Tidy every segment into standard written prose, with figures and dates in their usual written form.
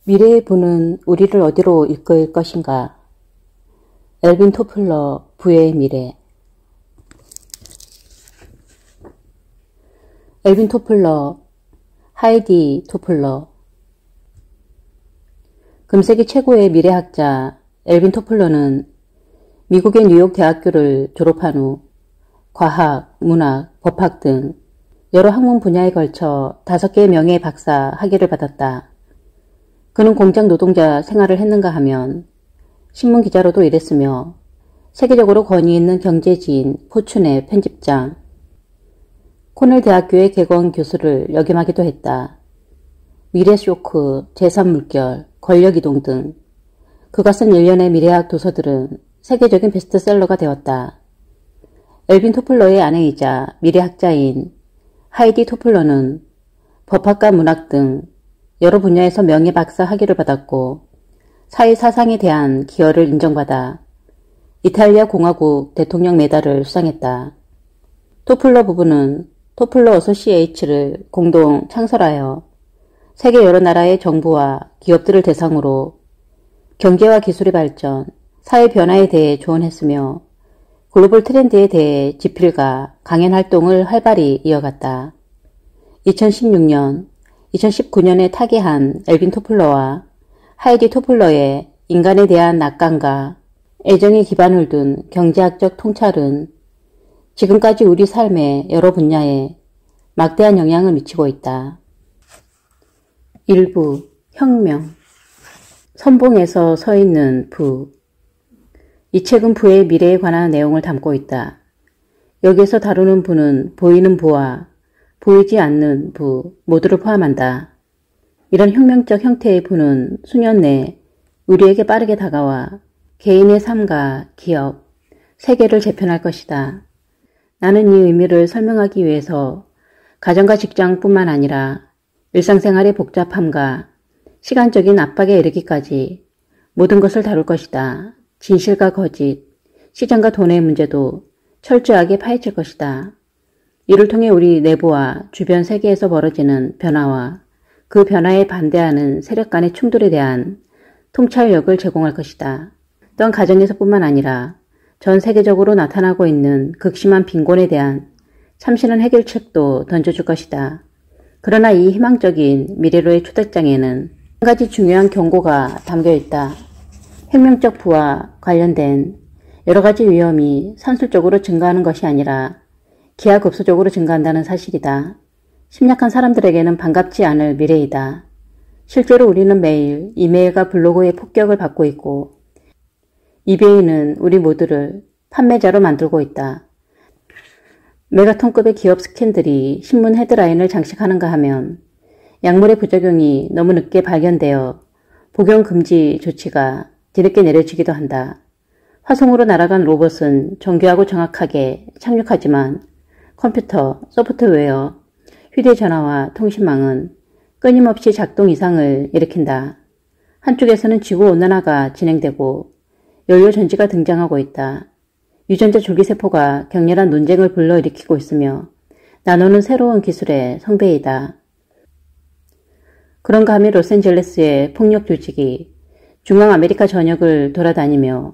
미래의 부는 우리를 어디로 이끌 것인가? 엘빈 토플러, 부의 미래. 엘빈 토플러, 하이디 토플러. 금세기 최고의 미래학자 엘빈 토플러는 미국의 뉴욕 대학교를 졸업한 후 과학, 문학, 법학 등 여러 학문 분야에 걸쳐 5개의 명예 박사 학위를 받았다. 그는 공장 노동자 생활을 했는가 하면 신문 기자로도 일했으며 세계적으로 권위 있는 경제지인 포춘의 편집장, 코넬 대학교의 객원 교수를 역임하기도 했다. 미래 쇼크, 재산 물결, 권력 이동 등 그가 쓴 일련의 미래학 도서들은 세계적인 베스트셀러가 되었다. 엘빈 토플러의 아내이자 미래학자인 하이디 토플러는 법학과 문학 등 여러 분야에서 명예 박사 학위를 받았고 사회 사상에 대한 기여를 인정받아 이탈리아 공화국 대통령 메달을 수상했다. 토플러 부부는 토플러 어소시에이츠를 공동 창설하여 세계 여러 나라의 정부와 기업들을 대상으로 경제와 기술의 발전, 사회 변화에 대해 조언했으며 글로벌 트렌드에 대해 지필과 강연 활동을 활발히 이어갔다. 2016년, 2019년에 타계한 엘빈 토플러와 하이디 토플러의 인간에 대한 낙관과 애정의 기반을 둔 경제학적 통찰은 지금까지 우리 삶의 여러 분야에 막대한 영향을 미치고 있다. 일부 혁명. 선봉에서 서 있는 부. 이 책은 부의 미래에 관한 내용을 담고 있다. 여기에서 다루는 부는 보이는 부와 보이지 않는 부 모두를 포함한다. 이런 혁명적 형태의 부는 수년 내 우리에게 빠르게 다가와 개인의 삶과 기업, 세계를 재편할 것이다. 나는 이 의미를 설명하기 위해서 가정과 직장뿐만 아니라 일상생활의 복잡함과 시간적인 압박에 이르기까지 모든 것을 다룰 것이다. 진실과 거짓, 시장과 돈의 문제도 철저하게 파헤칠 것이다. 이를 통해 우리 내부와 주변 세계에서 벌어지는 변화와 그 변화에 반대하는 세력 간의 충돌에 대한 통찰력을 제공할 것이다. 또한 가정에서뿐만 아니라 전 세계적으로 나타나고 있는 극심한 빈곤에 대한 참신한 해결책도 던져줄 것이다. 그러나 이 희망적인 미래로의 초대장에는 한 가지 중요한 경고가 담겨있다. 혁명적 부와 관련된 여러 가지 위험이 산술적으로 증가하는 것이 아니라 기하급수적으로 증가한다는 사실이다. 심약한 사람들에게는 반갑지 않을 미래이다. 실제로 우리는 매일 이메일과 블로그의 폭격을 받고 있고 이베이는 우리 모두를 판매자로 만들고 있다. 메가톤급의 기업 스캔들이 신문 헤드라인을 장식하는가 하면 약물의 부작용이 너무 늦게 발견되어 복용 금지 조치가 뒤늦게 내려지기도 한다. 화성으로 날아간 로봇은 정교하고 정확하게 착륙하지만 컴퓨터, 소프트웨어, 휴대전화와 통신망은 끊임없이 작동 이상을 일으킨다. 한쪽에서는 지구온난화가 진행되고 연료전지가 등장하고 있다. 유전자 줄기세포가 격렬한 논쟁을 불러일으키고 있으며 나노는 새로운 기술의 성배이다. 그런가 하면 로스앤젤레스의 폭력 조직이 중앙아메리카 전역을 돌아다니며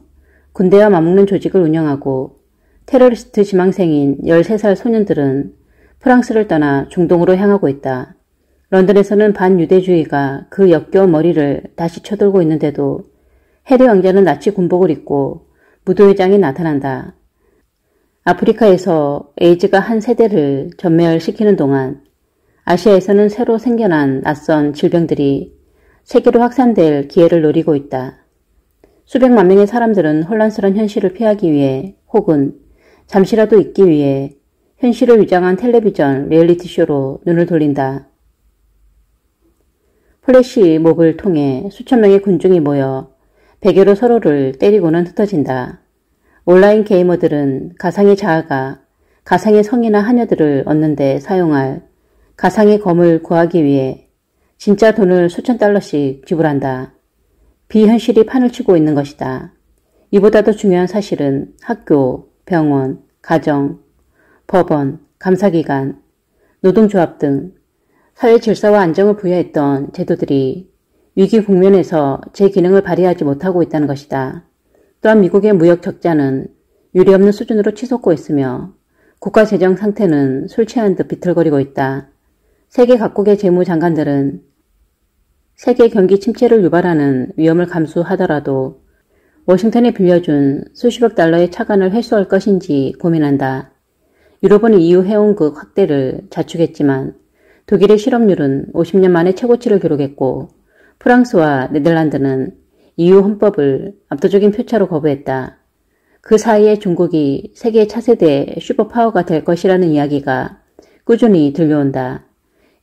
군대와 맞먹는 조직을 운영하고 테러리스트 지망생인 13살 소년들은 프랑스를 떠나 중동으로 향하고 있다. 런던에서는 반유대주의가 그 역겨운 머리를 다시 쳐들고 있는데도 해리 왕자는 나치 군복을 입고 무도회장이 나타난다. 아프리카에서 에이즈가 한 세대를 전멸시키는 동안 아시아에서는 새로 생겨난 낯선 질병들이 세계로 확산될 기회를 노리고 있다. 수백만 명의 사람들은 혼란스러운 현실을 피하기 위해 혹은 잠시라도 잊기 위해 현실을 위장한 텔레비전 리얼리티쇼로 눈을 돌린다. 플래시 몹을 통해 수천 명의 군중이 모여 베개로 서로를 때리고는 흩어진다. 온라인 게이머들은 가상의 자아가 가상의 성이나 하녀들을 얻는 데 사용할 가상의 검을 구하기 위해 진짜 돈을 수천 달러씩 지불한다. 비현실이 판을 치고 있는 것이다. 이보다 더 중요한 사실은 학교, 병원, 가정, 법원, 감사기관, 노동조합 등 사회 질서와 안정을 부여했던 제도들이 위기 국면에서 제 기능을 발휘하지 못하고 있다는 것이다. 또한 미국의 무역 적자는 유례없는 수준으로 치솟고 있으며 국가 재정 상태는 술 취한 듯 비틀거리고 있다. 세계 각국의 재무장관들은 세계 경기 침체를 유발하는 위험을 감수하더라도 워싱턴에 빌려준 수십억 달러의 차관을 회수할 것인지 고민한다. 유럽은 EU 회원국 확대를 자축했지만 독일의 실업률은 50년 만에 최고치를 기록했고 프랑스와 네덜란드는 EU 헌법을 압도적인 표차로 거부했다. 그 사이에 중국이 세계 차세대 슈퍼파워가 될 것이라는 이야기가 꾸준히 들려온다.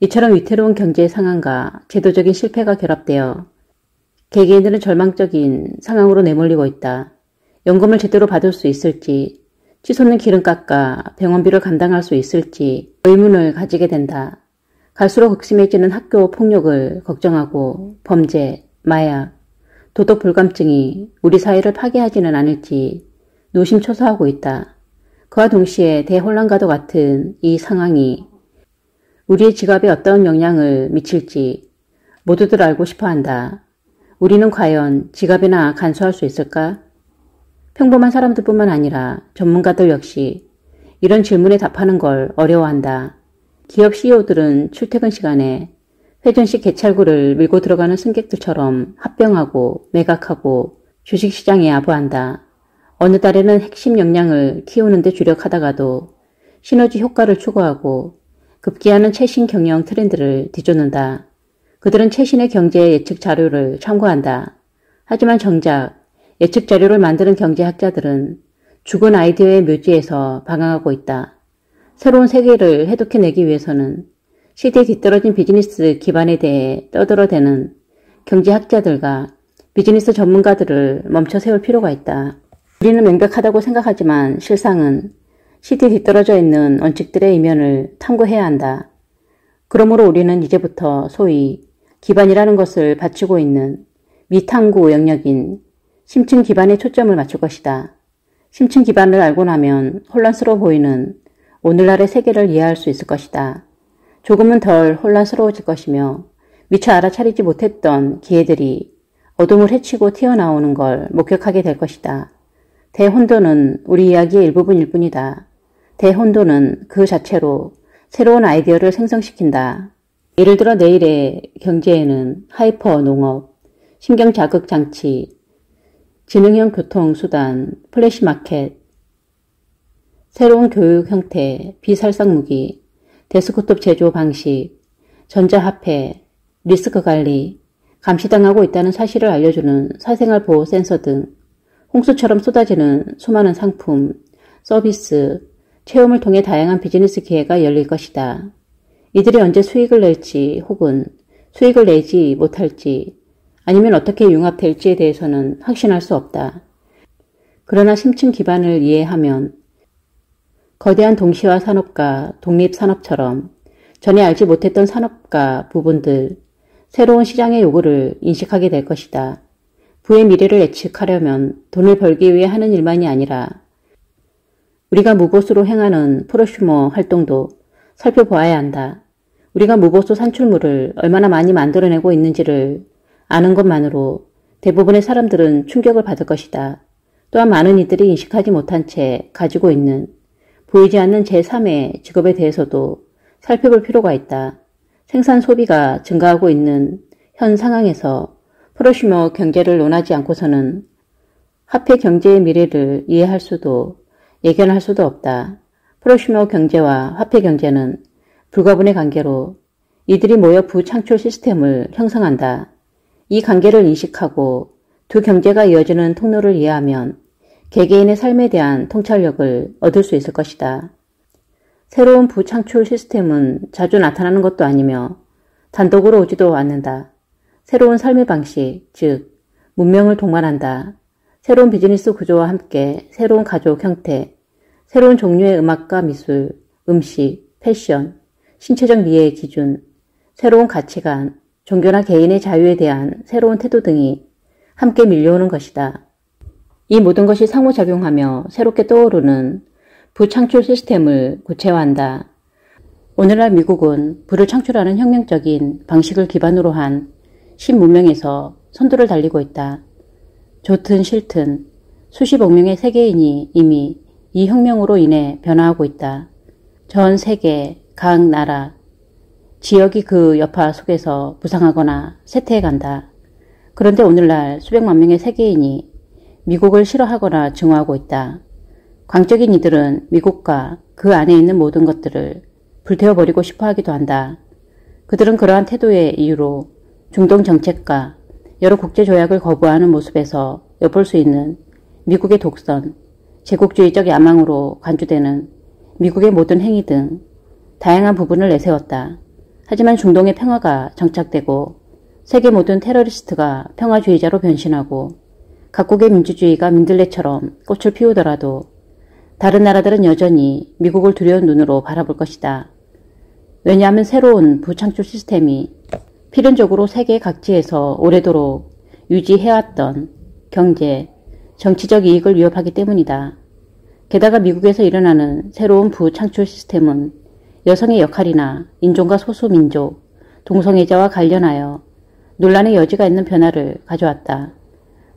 이처럼 위태로운 경제 상황과 제도적인 실패가 결합되어 개개인들은 절망적인 상황으로 내몰리고 있다. 연금을 제대로 받을 수 있을지, 치솟는 기름값과 병원비를 감당할 수 있을지 의문을 가지게 된다. 갈수록 극심해지는 학교 폭력을 걱정하고 범죄, 마약, 도덕 불감증이 우리 사회를 파괴하지는 않을지 노심초사하고 있다. 그와 동시에 대혼란과도 같은 이 상황이 우리의 지갑에 어떤 영향을 미칠지 모두들 알고 싶어한다. 우리는 과연 지갑이나 간수할 수 있을까? 평범한 사람들뿐만 아니라 전문가들 역시 이런 질문에 답하는 걸 어려워한다. 기업 CEO들은 출퇴근 시간에 회전식 개찰구를 밀고 들어가는 승객들처럼 합병하고 매각하고 주식시장에 아부한다. 어느 달에는 핵심 역량을 키우는 데 주력하다가도 시너지 효과를 추구하고 급기야는 최신 경영 트렌드를 뒤쫓는다. 그들은 최신의 경제 예측 자료를 참고한다. 하지만 정작 예측 자료를 만드는 경제학자들은 죽은 아이디어의 묘지에서 방황하고 있다. 새로운 세계를 해독해내기 위해서는 시대에 뒤떨어진 비즈니스 기반에 대해 떠들어대는 경제학자들과 비즈니스 전문가들을 멈춰 세울 필요가 있다. 우리는 명백하다고 생각하지만 실상은 시대에 뒤떨어져 있는 원칙들의 이면을 탐구해야 한다. 그러므로 우리는 이제부터 소위 기반이라는 것을 바치고 있는 미탐구 영역인 심층 기반에 초점을 맞출 것이다. 심층 기반을 알고 나면 혼란스러워 보이는 오늘날의 세계를 이해할 수 있을 것이다. 조금은 덜 혼란스러워질 것이며 미처 알아차리지 못했던 기회들이 어둠을 헤치고 튀어나오는 걸 목격하게 될 것이다. 대혼돈은 우리 이야기의 일부분일 뿐이다. 대혼돈은 그 자체로 새로운 아이디어를 생성시킨다. 예를 들어 내일의 경제에는 하이퍼 농업, 신경자극 장치, 지능형 교통수단, 플래시마켓, 새로운 교육 형태, 비살상무기, 데스크톱 제조 방식, 전자화폐, 리스크 관리, 감시당하고 있다는 사실을 알려주는 사생활 보호 센서 등 홍수처럼 쏟아지는 수많은 상품, 서비스, 체험을 통해 다양한 비즈니스 기회가 열릴 것이다. 이들이 언제 수익을 낼지 혹은 수익을 내지 못할지 아니면 어떻게 융합될지에 대해서는 확신할 수 없다. 그러나 심층 기반을 이해하면 거대한 동시화 산업과 독립산업처럼 전에 알지 못했던 산업과 부분들, 새로운 시장의 요구를 인식하게 될 것이다. 부의 미래를 예측하려면 돈을 벌기 위해 하는 일만이 아니라 우리가 무보수로 행하는 프로슈머 활동도 살펴보아야 한다. 우리가 무보수 산출물을 얼마나 많이 만들어내고 있는지를 아는 것만으로 대부분의 사람들은 충격을 받을 것이다. 또한 많은 이들이 인식하지 못한 채 가지고 있는 보이지 않는 제3의 직업에 대해서도 살펴볼 필요가 있다. 생산 소비가 증가하고 있는 현 상황에서 프로슈머 경제를 논하지 않고서는 화폐 경제의 미래를 이해할 수도 예견할 수도 없다. 프로슈머 경제와 화폐 경제는 불가분의 관계로 이들이 모여 부창출 시스템을 형성한다. 이 관계를 인식하고 두 경제가 이어지는 통로를 이해하면 개개인의 삶에 대한 통찰력을 얻을 수 있을 것이다. 새로운 부창출 시스템은 자주 나타나는 것도 아니며 단독으로 오지도 않는다. 새로운 삶의 방식, 즉 문명을 동반한다. 새로운 비즈니스 구조와 함께 새로운 가족 형태, 새로운 종류의 음악과 미술, 음식, 패션, 신체적 미의 기준, 새로운 가치관, 종교나 개인의 자유에 대한 새로운 태도 등이 함께 밀려오는 것이다. 이 모든 것이 상호작용하며 새롭게 떠오르는 부창출 시스템을 구체화한다. 오늘날 미국은 부를 창출하는 혁명적인 방식을 기반으로 한 신문명에서 선두를 달리고 있다. 좋든 싫든 수십억 명의 세계인이 이미 이 혁명으로 인해 변화하고 있다. 전 세계, 각 나라, 지역이 그 여파 속에서 부상하거나 쇠퇴해간다. 그런데 오늘날 수백만 명의 세계인이 미국을 싫어하거나 증오하고 있다. 광적인 이들은 미국과 그 안에 있는 모든 것들을 불태워버리고 싶어 하기도 한다. 그들은 그러한 태도의 이유로 중동 정책과 여러 국제조약을 거부하는 모습에서 엿볼 수 있는 미국의 독선, 제국주의적 야망으로 간주되는 미국의 모든 행위 등 다양한 부분을 내세웠다. 하지만 중동의 평화가 정착되고 세계 모든 테러리스트가 평화주의자로 변신하고 각국의 민주주의가 민들레처럼 꽃을 피우더라도 다른 나라들은 여전히 미국을 두려운 눈으로 바라볼 것이다. 왜냐하면 새로운 부창출 시스템이 필연적으로 세계 각지에서 오래도록 유지해왔던 경제, 정치적 이익을 위협하기 때문이다. 게다가 미국에서 일어나는 새로운 부창출 시스템은 여성의 역할이나 인종과 소수민족, 동성애자와 관련하여 논란의 여지가 있는 변화를 가져왔다.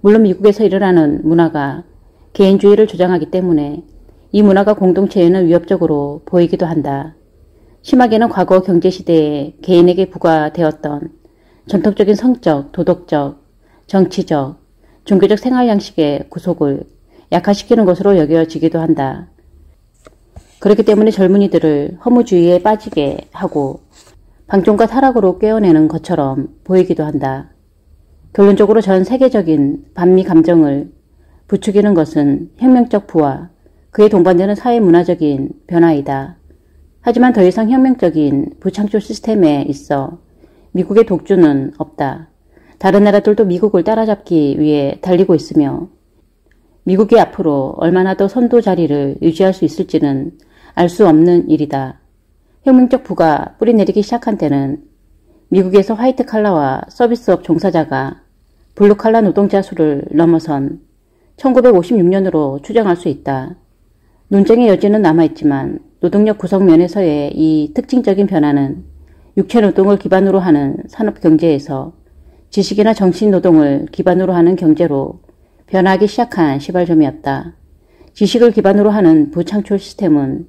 물론 미국에서 일어나는 문화가 개인주의를 주장하기 때문에 이 문화가 공동체에는 위협적으로 보이기도 한다. 심하게는 과거 경제시대에 개인에게 부과되었던 전통적인 성적, 도덕적, 정치적, 종교적 생활 양식의 구속을 약화시키는 것으로 여겨지기도 한다. 그렇기 때문에 젊은이들을 허무주의에 빠지게 하고 방종과 타락으로 깨어내는 것처럼 보이기도 한다. 결론적으로 전 세계적인 반미 감정을 부추기는 것은 혁명적 부와 그에 동반되는 사회문화적인 변화이다. 하지만 더 이상 혁명적인 부창출 시스템에 있어 미국의 독주는 없다. 다른 나라들도 미국을 따라잡기 위해 달리고 있으며 미국이 앞으로 얼마나 더 선도 자리를 유지할 수 있을지는 알 수 없는 일이다. 혁명적 부가 뿌리내리기 시작한 때는 미국에서 화이트 칼라와 서비스업 종사자가 블루 칼라 노동자 수를 넘어선 1956년으로 추정할 수 있다. 논쟁의 여지는 남아있지만 노동력 구성 면에서의 이 특징적인 변화는 육체노동을 기반으로 하는 산업경제에서 지식이나 정신노동을 기반으로 하는 경제로 변화하기 시작한 시발점이었다. 지식을 기반으로 하는 부창출 시스템은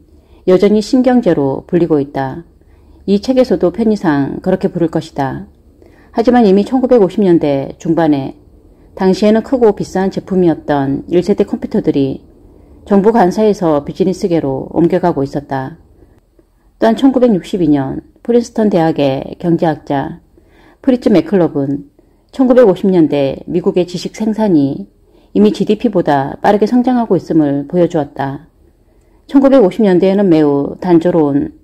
여전히 신경제로 불리고 있다. 이 책에서도 편의상 그렇게 부를 것이다. 하지만 이미 1950년대 중반에 당시에는 크고 비싼 제품이었던 1세대 컴퓨터들이 정부 간사에서 비즈니스계로 옮겨가고 있었다. 또한 1962년 프린스턴 대학의 경제학자 프리츠 맥클럽은 1950년대 미국의 지식 생산이 이미 GDP보다 빠르게 성장하고 있음을 보여주었다. 1950년대에는 매우 단조로운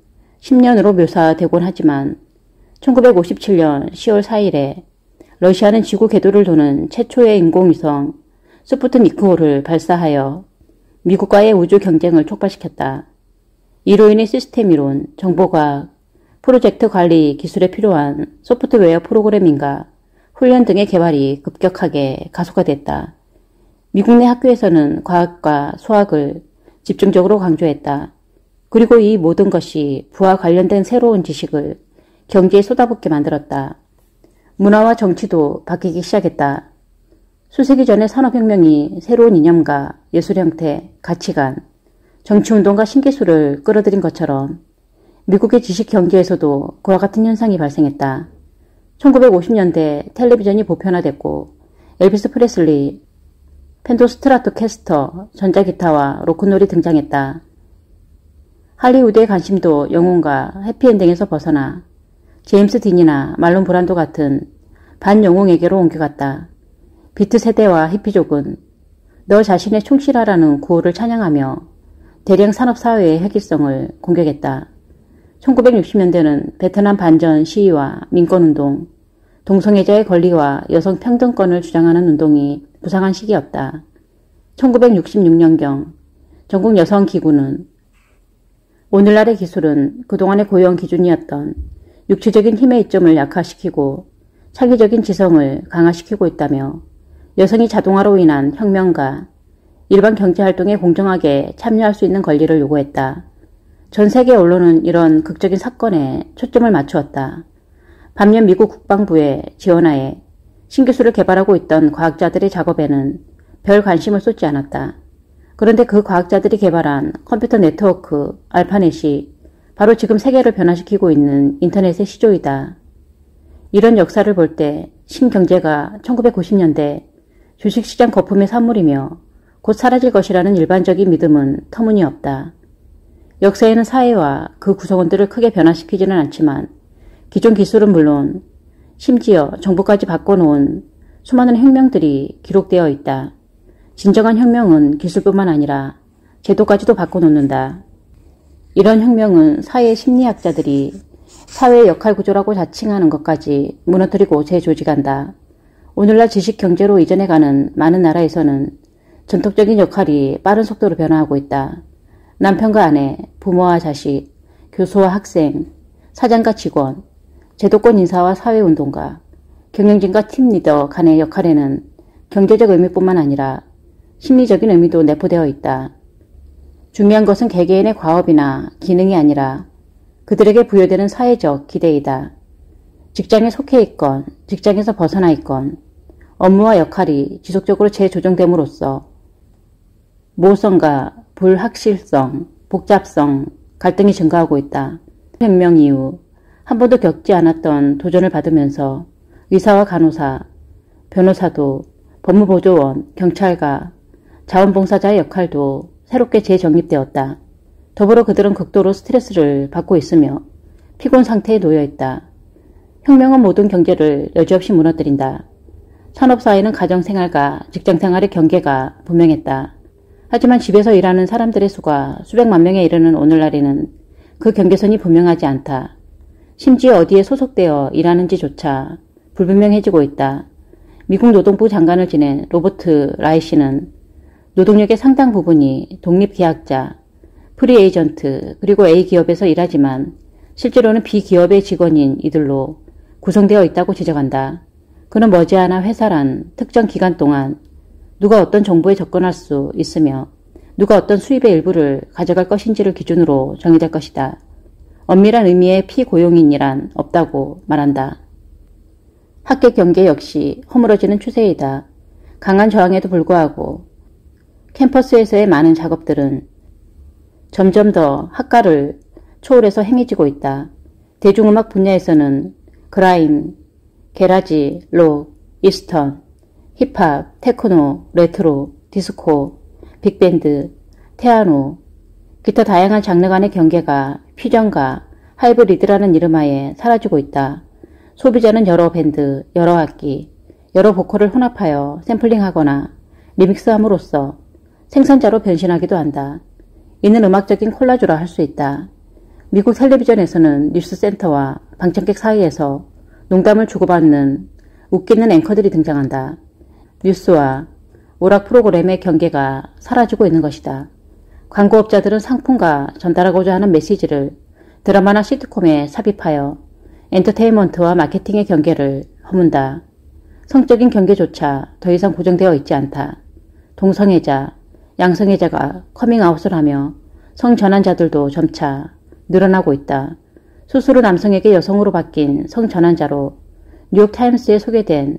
10년으로 묘사되곤 하지만 1957년 10월 4일에 러시아는 지구 궤도를 도는 최초의 인공위성 스푸트니크호를 발사하여 미국과의 우주 경쟁을 촉발시켰다. 이로 인해 시스템 이론, 정보과학, 프로젝트 관리 기술에 필요한 소프트웨어 프로그래밍과 훈련 등의 개발이 급격하게 가속화됐다. 미국 내 학교에서는 과학과 수학을 집중적으로 강조했다. 그리고 이 모든 것이 부와 관련된 새로운 지식을 경제에 쏟아붓게 만들었다. 문화와 정치도 바뀌기 시작했다. 수세기 전의 산업혁명이 새로운 이념과 예술 형태, 가치관, 정치운동과 신기술을 끌어들인 것처럼 미국의 지식 경제에서도 그와 같은 현상이 발생했다. 1950년대 텔레비전이 보편화됐고 엘비스 프레슬리, 펜도 스트라토캐스터, 전자기타와 로큰롤이 등장했다. 할리우드의 관심도 영웅과 해피엔딩에서 벗어나 제임스 딘이나 말론 브란도 같은 반영웅에게로 옮겨갔다. 비트 세대와 히피족은 너 자신의 충실하라는 구호를 찬양하며 대량 산업사회의 획일성을 공격했다. 1960년대는 베트남 반전 시위와 민권운동, 동성애자의 권리와 여성 평등권을 주장하는 운동이 부상한 시기였다. 1966년경 전국 여성기구는 오늘날의 기술은 그동안의 고용 기준이었던 육체적인 힘의 이점을 약화시키고 창의적인 지성을 강화시키고 있다며 여성이 자동화로 인한 혁명과 일반 경제활동에 공정하게 참여할 수 있는 권리를 요구했다. 전 세계 언론은 이런 극적인 사건에 초점을 맞추었다. 반면 미국 국방부의 지원하에 신기술을 개발하고 있던 과학자들의 작업에는 별 관심을 쏟지 않았다. 그런데 그 과학자들이 개발한 컴퓨터 네트워크 알파넷이 바로 지금 세계를 변화시키고 있는 인터넷의 시조이다. 이런 역사를 볼 때 신경제가 1990년대 주식시장 거품의 산물이며 곧 사라질 것이라는 일반적인 믿음은 터무니없다. 역사에는 사회와 그 구성원들을 크게 변화시키지는 않지만 기존 기술은 물론 심지어 정보까지 바꿔놓은 수많은 혁명들이 기록되어 있다. 진정한 혁명은 기술뿐만 아니라 제도까지도 바꿔놓는다. 이런 혁명은 사회 심리학자들이 사회의 역할 구조라고 자칭하는 것까지 무너뜨리고 재조직한다. 오늘날 지식경제로 이전해가는 많은 나라에서는 전통적인 역할이 빠른 속도로 변화하고 있다. 남편과 아내, 부모와 자식, 교수와 학생, 사장과 직원, 제도권 인사와 사회운동가, 경영진과 팀리더 간의 역할에는 경제적 의미뿐만 아니라 심리적인 의미도 내포되어 있다. 중요한 것은 개개인의 과업이나 기능이 아니라 그들에게 부여되는 사회적 기대이다. 직장에 속해 있건 직장에서 벗어나 있건 업무와 역할이 지속적으로 재조정됨으로써 모호성과 불확실성, 복잡성, 갈등이 증가하고 있다. 혁명 이후 한 번도 겪지 않았던 도전을 받으면서 의사와 간호사, 변호사도 법무보조원, 경찰과 자원봉사자의 역할도 새롭게 재정립되었다. 더불어 그들은 극도로 스트레스를 받고 있으며 피곤 상태에 놓여 있다. 혁명은 모든 경제를 여지없이 무너뜨린다. 산업사회는 가정생활과 직장생활의 경계가 분명했다. 하지만 집에서 일하는 사람들의 수가 수백만 명에 이르는 오늘날에는 그 경계선이 분명하지 않다. 심지어 어디에 소속되어 일하는지조차 불분명해지고 있다. 미국 노동부 장관을 지낸 로버트 라이시는 노동력의 상당 부분이 독립계약자, 프리에이전트 그리고 A기업에서 일하지만 실제로는 B기업의 직원인 이들로 구성되어 있다고 지적한다. 그는 머지않아 회사란 특정 기간 동안 누가 어떤 정보에 접근할 수 있으며 누가 어떤 수입의 일부를 가져갈 것인지를 기준으로 정의될 것이다. 엄밀한 의미의 피고용인이란 없다고 말한다. 학계 경계 역시 허물어지는 추세이다. 강한 저항에도 불구하고 캠퍼스에서의 많은 작업들은 점점 더 학과를 초월해서 행해지고 있다. 대중음악 분야에서는 그라임, 게라지, 록, 이스턴, 힙합, 테크노, 레트로, 디스코, 빅밴드, 테아노, 기타 다양한 장르 간의 경계가 퓨전과 하이브리드라는 이름하에 사라지고 있다. 소비자는 여러 밴드, 여러 악기, 여러 보컬을 혼합하여 샘플링하거나 리믹스함으로써 생산자로 변신하기도 한다. 이는 음악적인 콜라주라 할 수 있다. 미국 텔레비전에서는 뉴스센터와 방청객 사이에서 농담을 주고받는 웃기는 앵커들이 등장한다. 뉴스와 오락 프로그램의 경계가 사라지고 있는 것이다. 광고업자들은 상품과 전달하고자 하는 메시지를 드라마나 시트콤에 삽입하여 엔터테인먼트와 마케팅의 경계를 허문다. 성적인 경계조차 더 이상 고정되어 있지 않다. 동성애자, 양성애자가 커밍아웃을 하며 성전환자들도 점차 늘어나고 있다. 스스로 남성에게 여성으로 바뀐 성전환자로 뉴욕타임스에 소개된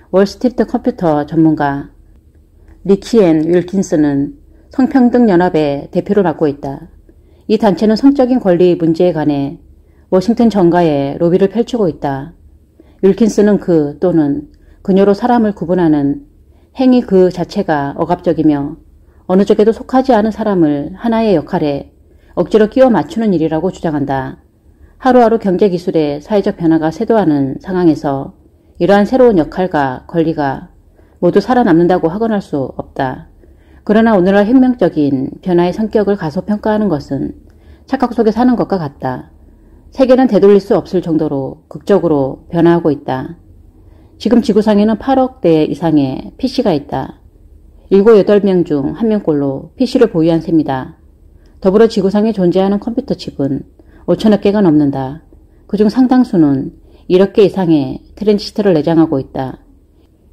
월스트리트 컴퓨터 전문가 리키앤 윌킨스는 성평등연합의 대표를 맡고 있다. 이 단체는 성적인 권리 문제에 관해 워싱턴 정가에 로비를 펼치고 있다. 윌킨스는 그 또는 그녀로 사람을 구분하는 행위 그 자체가 억압적이며 어느 쪽에도 속하지 않은 사람을 하나의 역할에 억지로 끼워 맞추는 일이라고 주장한다. 하루하루 경제기술의 사회적 변화가 쇄도하는 상황에서 이러한 새로운 역할과 권리가 모두 살아남는다고 확언할 수 없다. 그러나 오늘날 혁명적인 변화의 성격을 가소평가하는 것은 착각 속에 사는 것과 같다. 세계는 되돌릴 수 없을 정도로 극적으로 변화하고 있다. 지금 지구상에는 8억 대 이상의 PC가 있다. 7, 8명 중 1명꼴로 PC를 보유한 셈이다. 더불어 지구상에 존재하는 컴퓨터 칩은 5천억 개가 넘는다. 그중 상당수는 1억 개 이상의 트랜지스터를 내장하고 있다.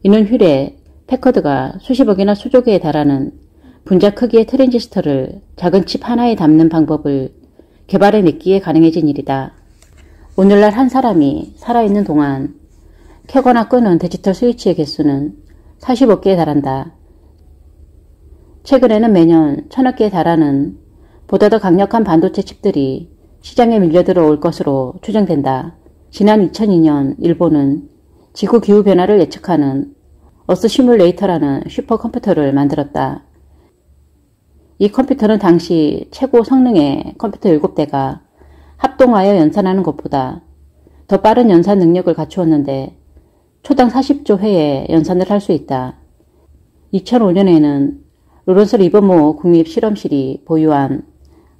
이는 휠에 패커드가 수십억이나 수조 개에 달하는 분자 크기의 트랜지스터를 작은 칩 하나에 담는 방법을 개발해냈기에 가능해진 일이다. 오늘날 한 사람이 살아있는 동안 켜거나 끄는 디지털 스위치의 개수는 45개에 달한다. 최근에는 매년 1000여 개에 달하는 보다 더 강력한 반도체 칩들이 시장에 밀려들어 올 것으로 추정된다. 지난 2002년 일본은 지구 기후변화를 예측하는 어스 시뮬레이터라는 슈퍼컴퓨터를 만들었다. 이 컴퓨터는 당시 최고 성능의 컴퓨터 7대가 합동하여 연산하는 것보다 더 빠른 연산 능력을 갖추었는데 초당 40조 회의 연산을 할 수 있다. 2005년에는 로런스 리버모 국립실험실이 보유한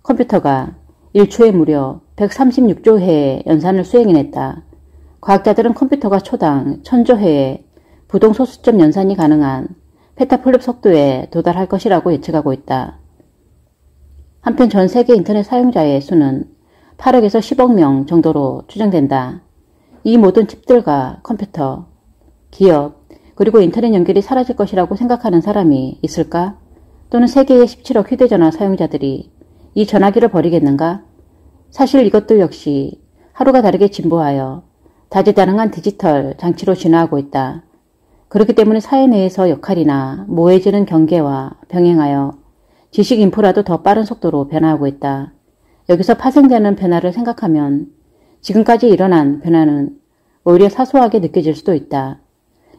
컴퓨터가 1초에 무려 136조 회의 연산을 수행해냈다. 과학자들은 컴퓨터가 초당 1000조 회의 부동소수점 연산이 가능한 페타플롭 속도에 도달할 것이라고 예측하고 있다. 한편 전 세계 인터넷 사용자의 수는 8억에서 10억 명 정도로 추정된다. 이 모든 칩들과 컴퓨터, 기업, 그리고 인터넷 연결이 사라질 것이라고 생각하는 사람이 있을까? 또는 세계의 17억 휴대전화 사용자들이 이 전화기를 버리겠는가? 사실 이것들 역시 하루가 다르게 진보하여 다재다능한 디지털 장치로 진화하고 있다. 그렇기 때문에 사회 내에서 역할이나 모호해지는 경계와 병행하여 지식 인프라도 더 빠른 속도로 변화하고 있다. 여기서 파생되는 변화를 생각하면 지금까지 일어난 변화는 오히려 사소하게 느껴질 수도 있다.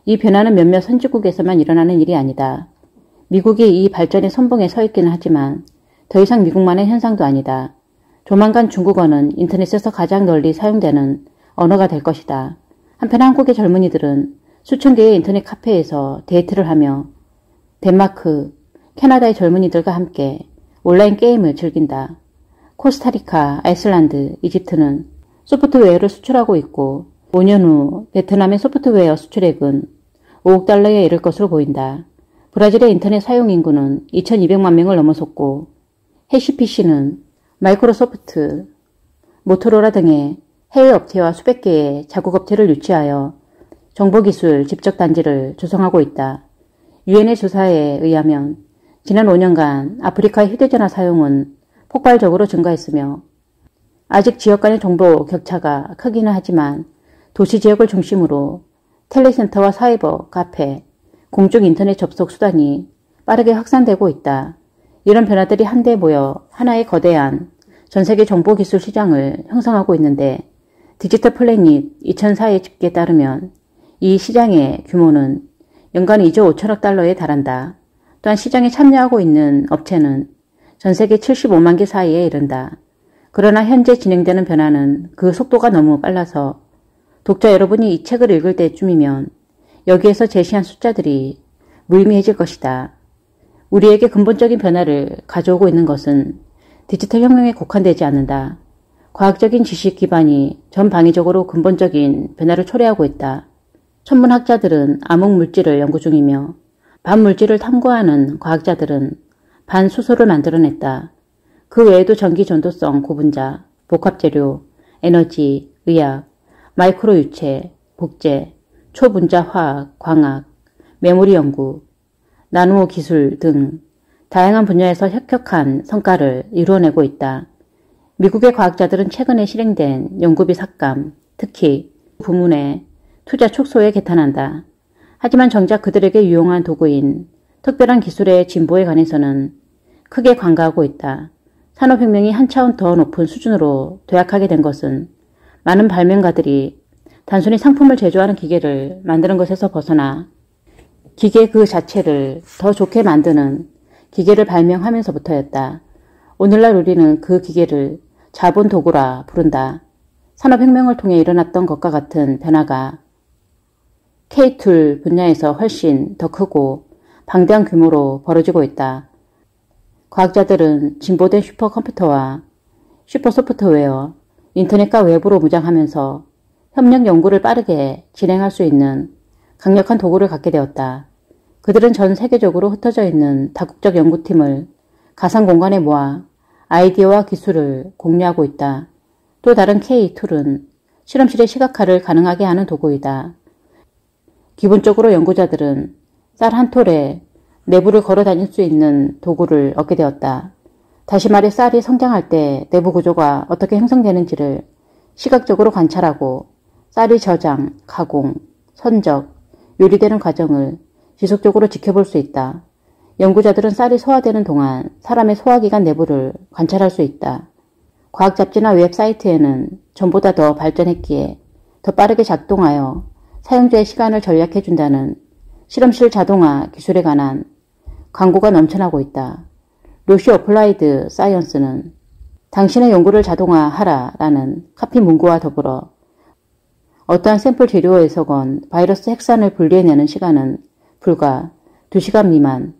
이 변화는 몇몇 선진국에서만 일어나는 일이 아니다. 미국이 이 발전의 선봉에 서 있기는 하지만 더 이상 미국만의 현상도 아니다. 조만간 중국어는 인터넷에서 가장 널리 사용되는 언어가 될 것이다. 한편 한국의 젊은이들은 수천 개의 인터넷 카페에서 데이트를 하며 덴마크, 캐나다의 젊은이들과 함께 온라인 게임을 즐긴다. 코스타리카, 아이슬란드, 이집트는 소프트웨어를 수출하고 있고 5년 후 베트남의 소프트웨어 수출액은 5억 달러에 이를 것으로 보인다. 브라질의 인터넷 사용 인구는 2200만 명을 넘어섰고 해시PC는 마이크로소프트, 모토로라 등의 해외 업체와 수백 개의 자국 업체를 유치하여 정보기술 집적단지를 조성하고 있다. 유엔의 조사에 의하면 지난 5년간 아프리카의 휴대전화 사용은 폭발적으로 증가했으며 아직 지역 간의 정보 격차가 크기는 하지만 도시 지역을 중심으로 텔레센터와 사이버, 카페, 공중 인터넷 접속 수단이 빠르게 확산되고 있다. 이런 변화들이 한데 모여 하나의 거대한 전세계 정보기술 시장을 형성하고 있는데 디지털 플래닛 2004의 집계에 따르면 이 시장의 규모는 연간 2조 5천억 달러에 달한다. 또한 시장에 참여하고 있는 업체는 전 세계 75만 개 사이에 이른다. 그러나 현재 진행되는 변화는 그 속도가 너무 빨라서 독자 여러분이 이 책을 읽을 때쯤이면 여기에서 제시한 숫자들이 무의미해질 것이다. 우리에게 근본적인 변화를 가져오고 있는 것은 디지털 혁명에 국한되지 않는다. 과학적인 지식 기반이 전방위적으로 근본적인 변화를 초래하고 있다. 천문학자들은 암흑물질을 연구 중이며 반물질을 탐구하는 과학자들은 반수소를 만들어냈다. 그 외에도 전기 전도성 고분자, 복합재료, 에너지, 의학, 마이크로 유체, 복제, 초분자 화학, 광학, 메모리 연구, 나노 기술 등 다양한 분야에서 혁혁한 성과를 이루어내고 있다. 미국의 과학자들은 최근에 실행된 연구비 삭감, 특히 부문의 투자 축소에 개탄한다. 하지만 정작 그들에게 유용한 도구인 특별한 기술의 진보에 관해서는 크게 관가하고 있다. 산업혁명이 한 차원 더 높은 수준으로 도약하게 된 것은 많은 발명가들이 단순히 상품을 제조하는 기계를 만드는 것에서 벗어나 기계 그 자체를 더 좋게 만드는 기계를 발명하면서부터였다. 오늘날 우리는 그 기계를 자본 도구라 부른다. 산업혁명을 통해 일어났던 것과 같은 변화가 K-툴 분야에서 훨씬 더 크고 방대한 규모로 벌어지고 있다. 과학자들은 진보된 슈퍼컴퓨터와 슈퍼소프트웨어, 인터넷과 외부로 무장하면서 협력 연구를 빠르게 진행할 수 있는 강력한 도구를 갖게 되었다. 그들은 전 세계적으로 흩어져 있는 다국적 연구팀을 가상 공간에 모아 아이디어와 기술을 공유하고 있다. 또 다른 K-툴은 실험실의 시각화를 가능하게 하는 도구이다. 기본적으로 연구자들은 쌀 한 톨에 내부를 걸어 다닐 수 있는 도구를 얻게 되었다. 다시 말해 쌀이 성장할 때 내부 구조가 어떻게 형성되는지를 시각적으로 관찰하고 쌀이 저장, 가공, 선적, 요리되는 과정을 지속적으로 지켜볼 수 있다. 연구자들은 쌀이 소화되는 동안 사람의 소화기관 내부를 관찰할 수 있다. 과학 잡지나 웹사이트에는 전보다 더 발전했기에 더 빠르게 작동하여 사용자의 시간을 절약해준다는 실험실 자동화 기술에 관한 광고가 넘쳐나고 있다. 로시 어플라이드 사이언스는 당신의 연구를 자동화하라 라는 카피 문구와 더불어 어떠한 샘플 재료에서건 바이러스 핵산을 분리해내는 시간은 불과 2시간 미만,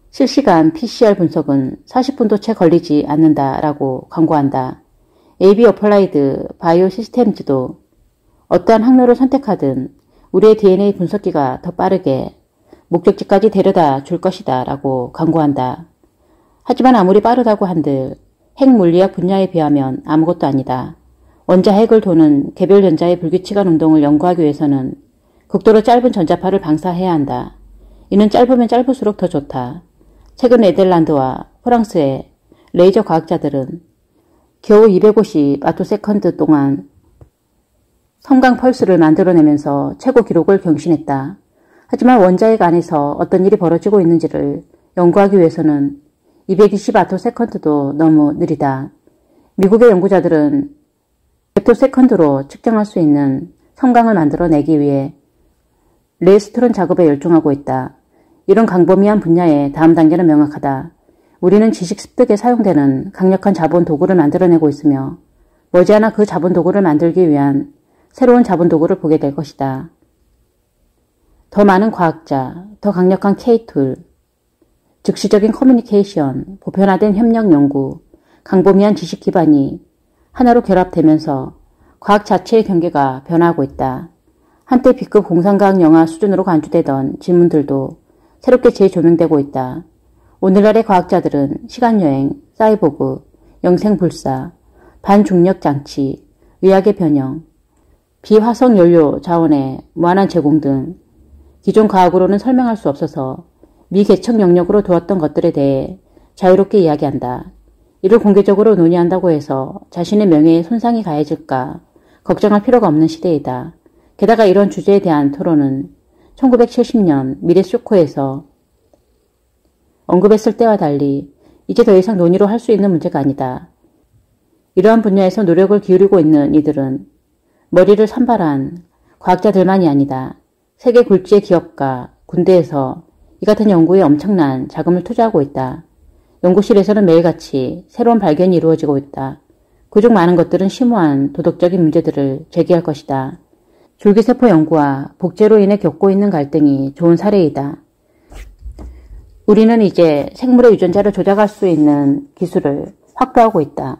실시간 PCR 분석은 40분도 채 걸리지 않는다라고 광고한다. AB 어플라이드 바이오 시스템즈도 어떠한 항로를 선택하든 우리의 DNA 분석기가 더 빠르게 목적지까지 데려다 줄 것이다 라고 광고한다. 하지만 아무리 빠르다고 한들 핵물리학 분야에 비하면 아무것도 아니다. 원자 핵을 도는 개별 전자의 불규칙한 운동을 연구하기 위해서는 극도로 짧은 전자파를 방사해야 한다. 이는 짧으면 짧을수록 더 좋다. 최근 네덜란드와 프랑스의 레이저 과학자들은 겨우 250 아토세컨드 동안 성강 펄스를 만들어내면서 최고 기록을 경신했다. 하지만 원자핵 안에서 어떤 일이 벌어지고 있는지를 연구하기 위해서는 220 아토세컨드도 너무 느리다. 미국의 연구자들은 헥토세컨드로 측정할 수 있는 성강을 만들어내기 위해 레이스트론 작업에 열중하고 있다. 이런 광범위한 분야의 다음 단계는 명확하다. 우리는 지식 습득에 사용되는 강력한 자본 도구를 만들어내고 있으며 머지않아 그 자본 도구를 만들기 위한 새로운 자본 도구를 보게 될 것이다. 더 많은 과학자, 더 강력한 K-툴, 즉시적인 커뮤니케이션, 보편화된 협력 연구, 광범위한 지식 기반이 하나로 결합되면서 과학 자체의 경계가 변화하고 있다. 한때 B급 공상과학 영화 수준으로 간주되던 질문들도 새롭게 재조명되고 있다. 오늘날의 과학자들은 시간여행, 사이보그, 영생불사, 반중력장치, 의학의 변형, 비화석 연료 자원의 무한한 제공 등 기존 과학으로는 설명할 수 없어서 미개척 영역으로 두었던 것들에 대해 자유롭게 이야기한다. 이를 공개적으로 논의한다고 해서 자신의 명예에 손상이 가해질까 걱정할 필요가 없는 시대이다. 게다가 이런 주제에 대한 토론은 1970년 미래 쇼코에서 언급했을 때와 달리 이제 더 이상 논의로 할 수 있는 문제가 아니다. 이러한 분야에서 노력을 기울이고 있는 이들은 머리를 산발한 과학자들만이 아니다. 세계 굴지의 기업과 군대에서 이 같은 연구에 엄청난 자금을 투자하고 있다. 연구실에서는 매일같이 새로운 발견이 이루어지고 있다. 그중 많은 것들은 심오한 도덕적인 문제들을 제기할 것이다. 줄기세포 연구와 복제로 인해 겪고 있는 갈등이 좋은 사례이다. 우리는 이제 생물의 유전자를 조작할 수 있는 기술을 확보하고 있다.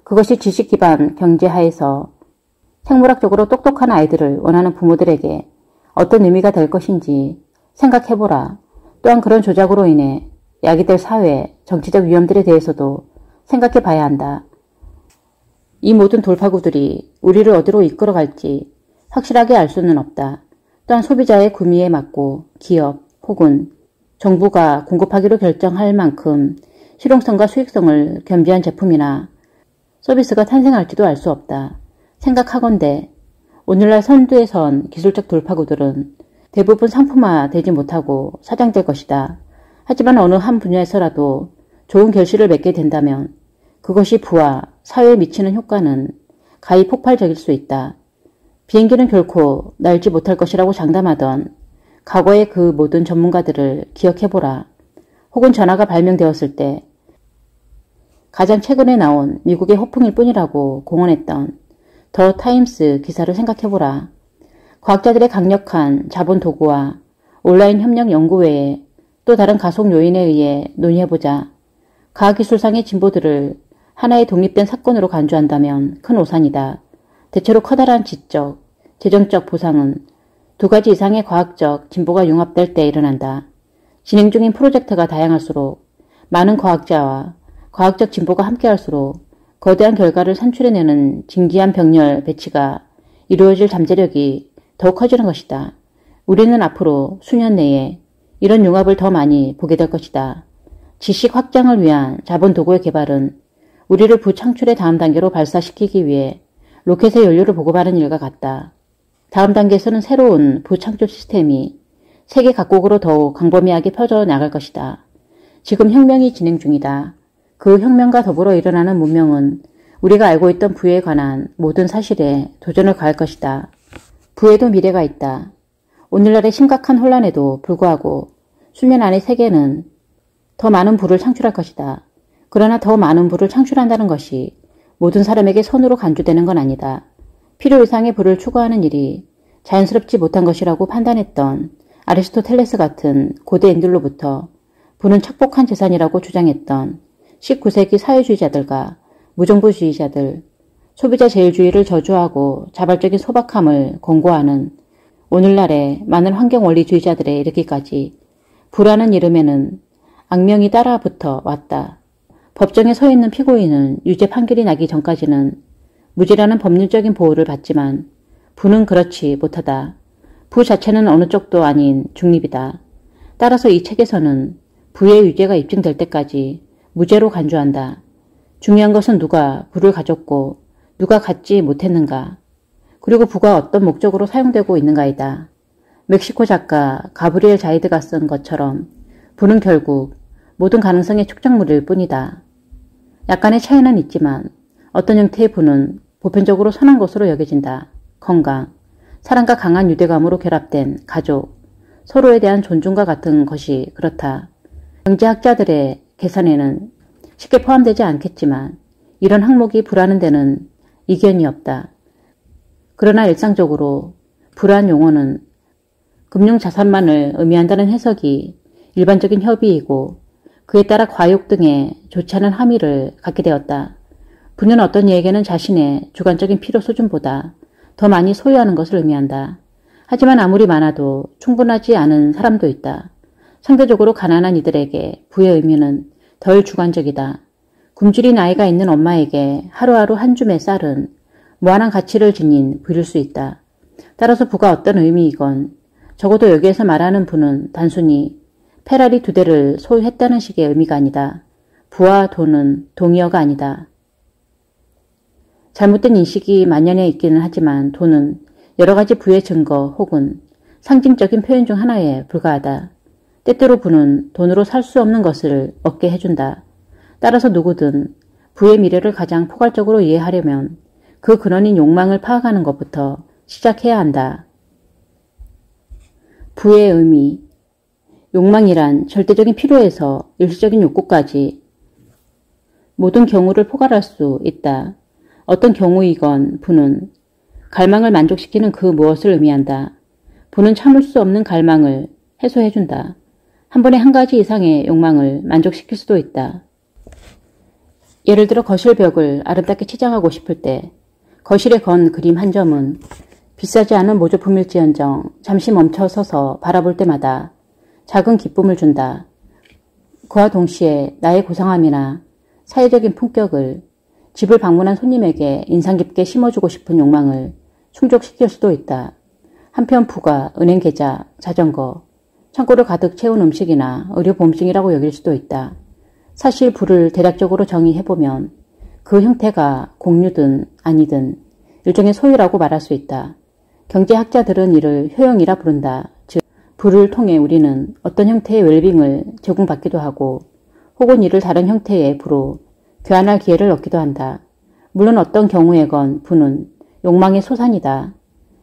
그것이 지식 기반 경제 하에서 생물학적으로 똑똑한 아이들을 원하는 부모들에게 어떤 의미가 될 것인지 생각해보라. 또한 그런 조작으로 인해 야기될 사회, 정치적 위험들에 대해서도 생각해 봐야 한다. 이 모든 돌파구들이 우리를 어디로 이끌어갈지 확실하게 알 수는 없다. 또한 소비자의 구미에 맞고 기업 혹은 정부가 공급하기로 결정할 만큼 실용성과 수익성을 겸비한 제품이나 서비스가 탄생할지도 알 수 없다. 생각하건대 오늘날 선두에 선 기술적 돌파구들은 대부분 상품화되지 못하고 사장될 것이다. 하지만 어느 한 분야에서라도 좋은 결실을 맺게 된다면 그것이 부와 사회에 미치는 효과는 가히 폭발적일 수 있다. 비행기는 결코 날지 못할 것이라고 장담하던 과거의 그 모든 전문가들을 기억해보라. 혹은 전화가 발명되었을 때 가장 최근에 나온 미국의 호풍일 뿐이라고 공언했던 더 타임스 기사를 생각해보라. 과학자들의 강력한 자본 도구와 온라인 협력 연구 외에 또 다른 가속 요인에 의해 논의해보자. 과학기술상의 진보들을 하나의 독립된 사건으로 간주한다면 큰 오산이다. 대체로 커다란 지적, 재정적 보상은 두 가지 이상의 과학적 진보가 융합될 때 일어난다. 진행 중인 프로젝트가 다양할수록 많은 과학자와 과학적 진보가 함께할수록 거대한 결과를 산출해내는 진기한 병렬 배치가 이루어질 잠재력이 더욱 커지는 것이다. 우리는 앞으로 수년 내에 이런 융합을 더 많이 보게 될 것이다. 지식 확장을 위한 자본 도구의 개발은 우리를 부창출의 다음 단계로 발사시키기 위해 로켓의 연료를 보급하는 일과 같다. 다음 단계에서는 새로운 부창조 시스템이 세계 각국으로 더욱 광범위하게 펴져나갈 것이다. 지금 혁명이 진행 중이다. 그 혁명과 더불어 일어나는 문명은 우리가 알고 있던 부에 관한 모든 사실에 도전을 가할 것이다. 부에도 미래가 있다. 오늘날의 심각한 혼란에도 불구하고 수년 안의 세계는 더 많은 부를 창출할 것이다. 그러나 더 많은 부를 창출한다는 것이 모든 사람에게 선으로 간주되는 건 아니다. 필요 이상의 부를 추구하는 일이 자연스럽지 못한 것이라고 판단했던 아리스토텔레스 같은 고대 인들로부터 부는 척복한 재산이라고 주장했던 19세기 사회주의자들과 무정부주의자들, 소비자 제일주의를 저주하고 자발적인 소박함을 권고하는 오늘날의 많은 환경원리주의자들에 이르기까지 부라는 이름에는 악명이 따라붙어 왔다. 법정에 서 있는 피고인은 유죄 판결이 나기 전까지는 무죄라는 법률적인 보호를 받지만 부는 그렇지 못하다. 부 자체는 어느 쪽도 아닌 중립이다. 따라서 이 책에서는 부의 유죄가 입증될 때까지 무죄로 간주한다. 중요한 것은 누가 부를 가졌고 누가 갖지 못했는가, 그리고 부가 어떤 목적으로 사용되고 있는가이다. 멕시코 작가 가브리엘 자이드가 쓴 것처럼 부는 결국 모든 가능성의 축적물일 뿐이다. 약간의 차이는 있지만 어떤 형태의 부는 보편적으로 선한 것으로 여겨진다. 건강, 사랑과 강한 유대감으로 결합된 가족, 서로에 대한 존중과 같은 것이 그렇다. 경제학자들의 계산에는 쉽게 포함되지 않겠지만 이런 항목이 부라는 데는 이견이 없다. 그러나 일상적으로 부란 용어는 금융자산만을 의미한다는 해석이 일반적인 협의이고 그에 따라 과욕 등의 좋지 않은 함의를 갖게 되었다. 부는 어떤 이에게는 자신의 주관적인 필요 수준보다 더 많이 소유하는 것을 의미한다. 하지만 아무리 많아도 충분하지 않은 사람도 있다. 상대적으로 가난한 이들에게 부의 의미는 덜 주관적이다. 굶주린 아이가 있는 엄마에게 하루하루 한 줌의 쌀은 무한한 가치를 지닌 부일 수 있다. 따라서 부가 어떤 의미이건 적어도 여기에서 말하는 부는 단순히 페라리 2대를 소유했다는 식의 의미가 아니다. 부와 돈은 동의어가 아니다. 잘못된 인식이 만연해 있기는 하지만 돈은 여러 가지 부의 증거 혹은 상징적인 표현 중 하나에 불과하다. 때때로 부는 돈으로 살 수 없는 것을 얻게 해준다. 따라서 누구든 부의 미래를 가장 포괄적으로 이해하려면 그 근원인 욕망을 파악하는 것부터 시작해야 한다. 부의 의미, 욕망이란 절대적인 필요에서 일시적인 욕구까지 모든 경우를 포괄할 수 있다. 어떤 경우이건 부는 갈망을 만족시키는 그 무엇을 의미한다. 부는 참을 수 없는 갈망을 해소해준다. 한 번에 한 가지 이상의 욕망을 만족시킬 수도 있다. 예를 들어 거실 벽을 아름답게 치장하고 싶을 때 거실에 건 그림 한 점은 비싸지 않은 모조품일지언정 잠시 멈춰서서 바라볼 때마다 작은 기쁨을 준다. 그와 동시에 나의 고상함이나 사회적인 품격을 집을 방문한 손님에게 인상 깊게 심어주고 싶은 욕망을 충족시킬 수도 있다. 한편 부가 은행 계좌, 자전거, 창고를 가득 채운 음식이나 의료보험증이라고 여길 수도 있다. 사실 부를 대략적으로 정의해보면 그 형태가 공유든 아니든 일종의 소유라고 말할 수 있다. 경제학자들은 이를 효용이라 부른다. 즉, 부를 통해 우리는 어떤 형태의 웰빙을 제공받기도 하고 혹은 이를 다른 형태의 부로 교환할 기회를 얻기도 한다. 물론 어떤 경우에건 부는 욕망의 소산이다.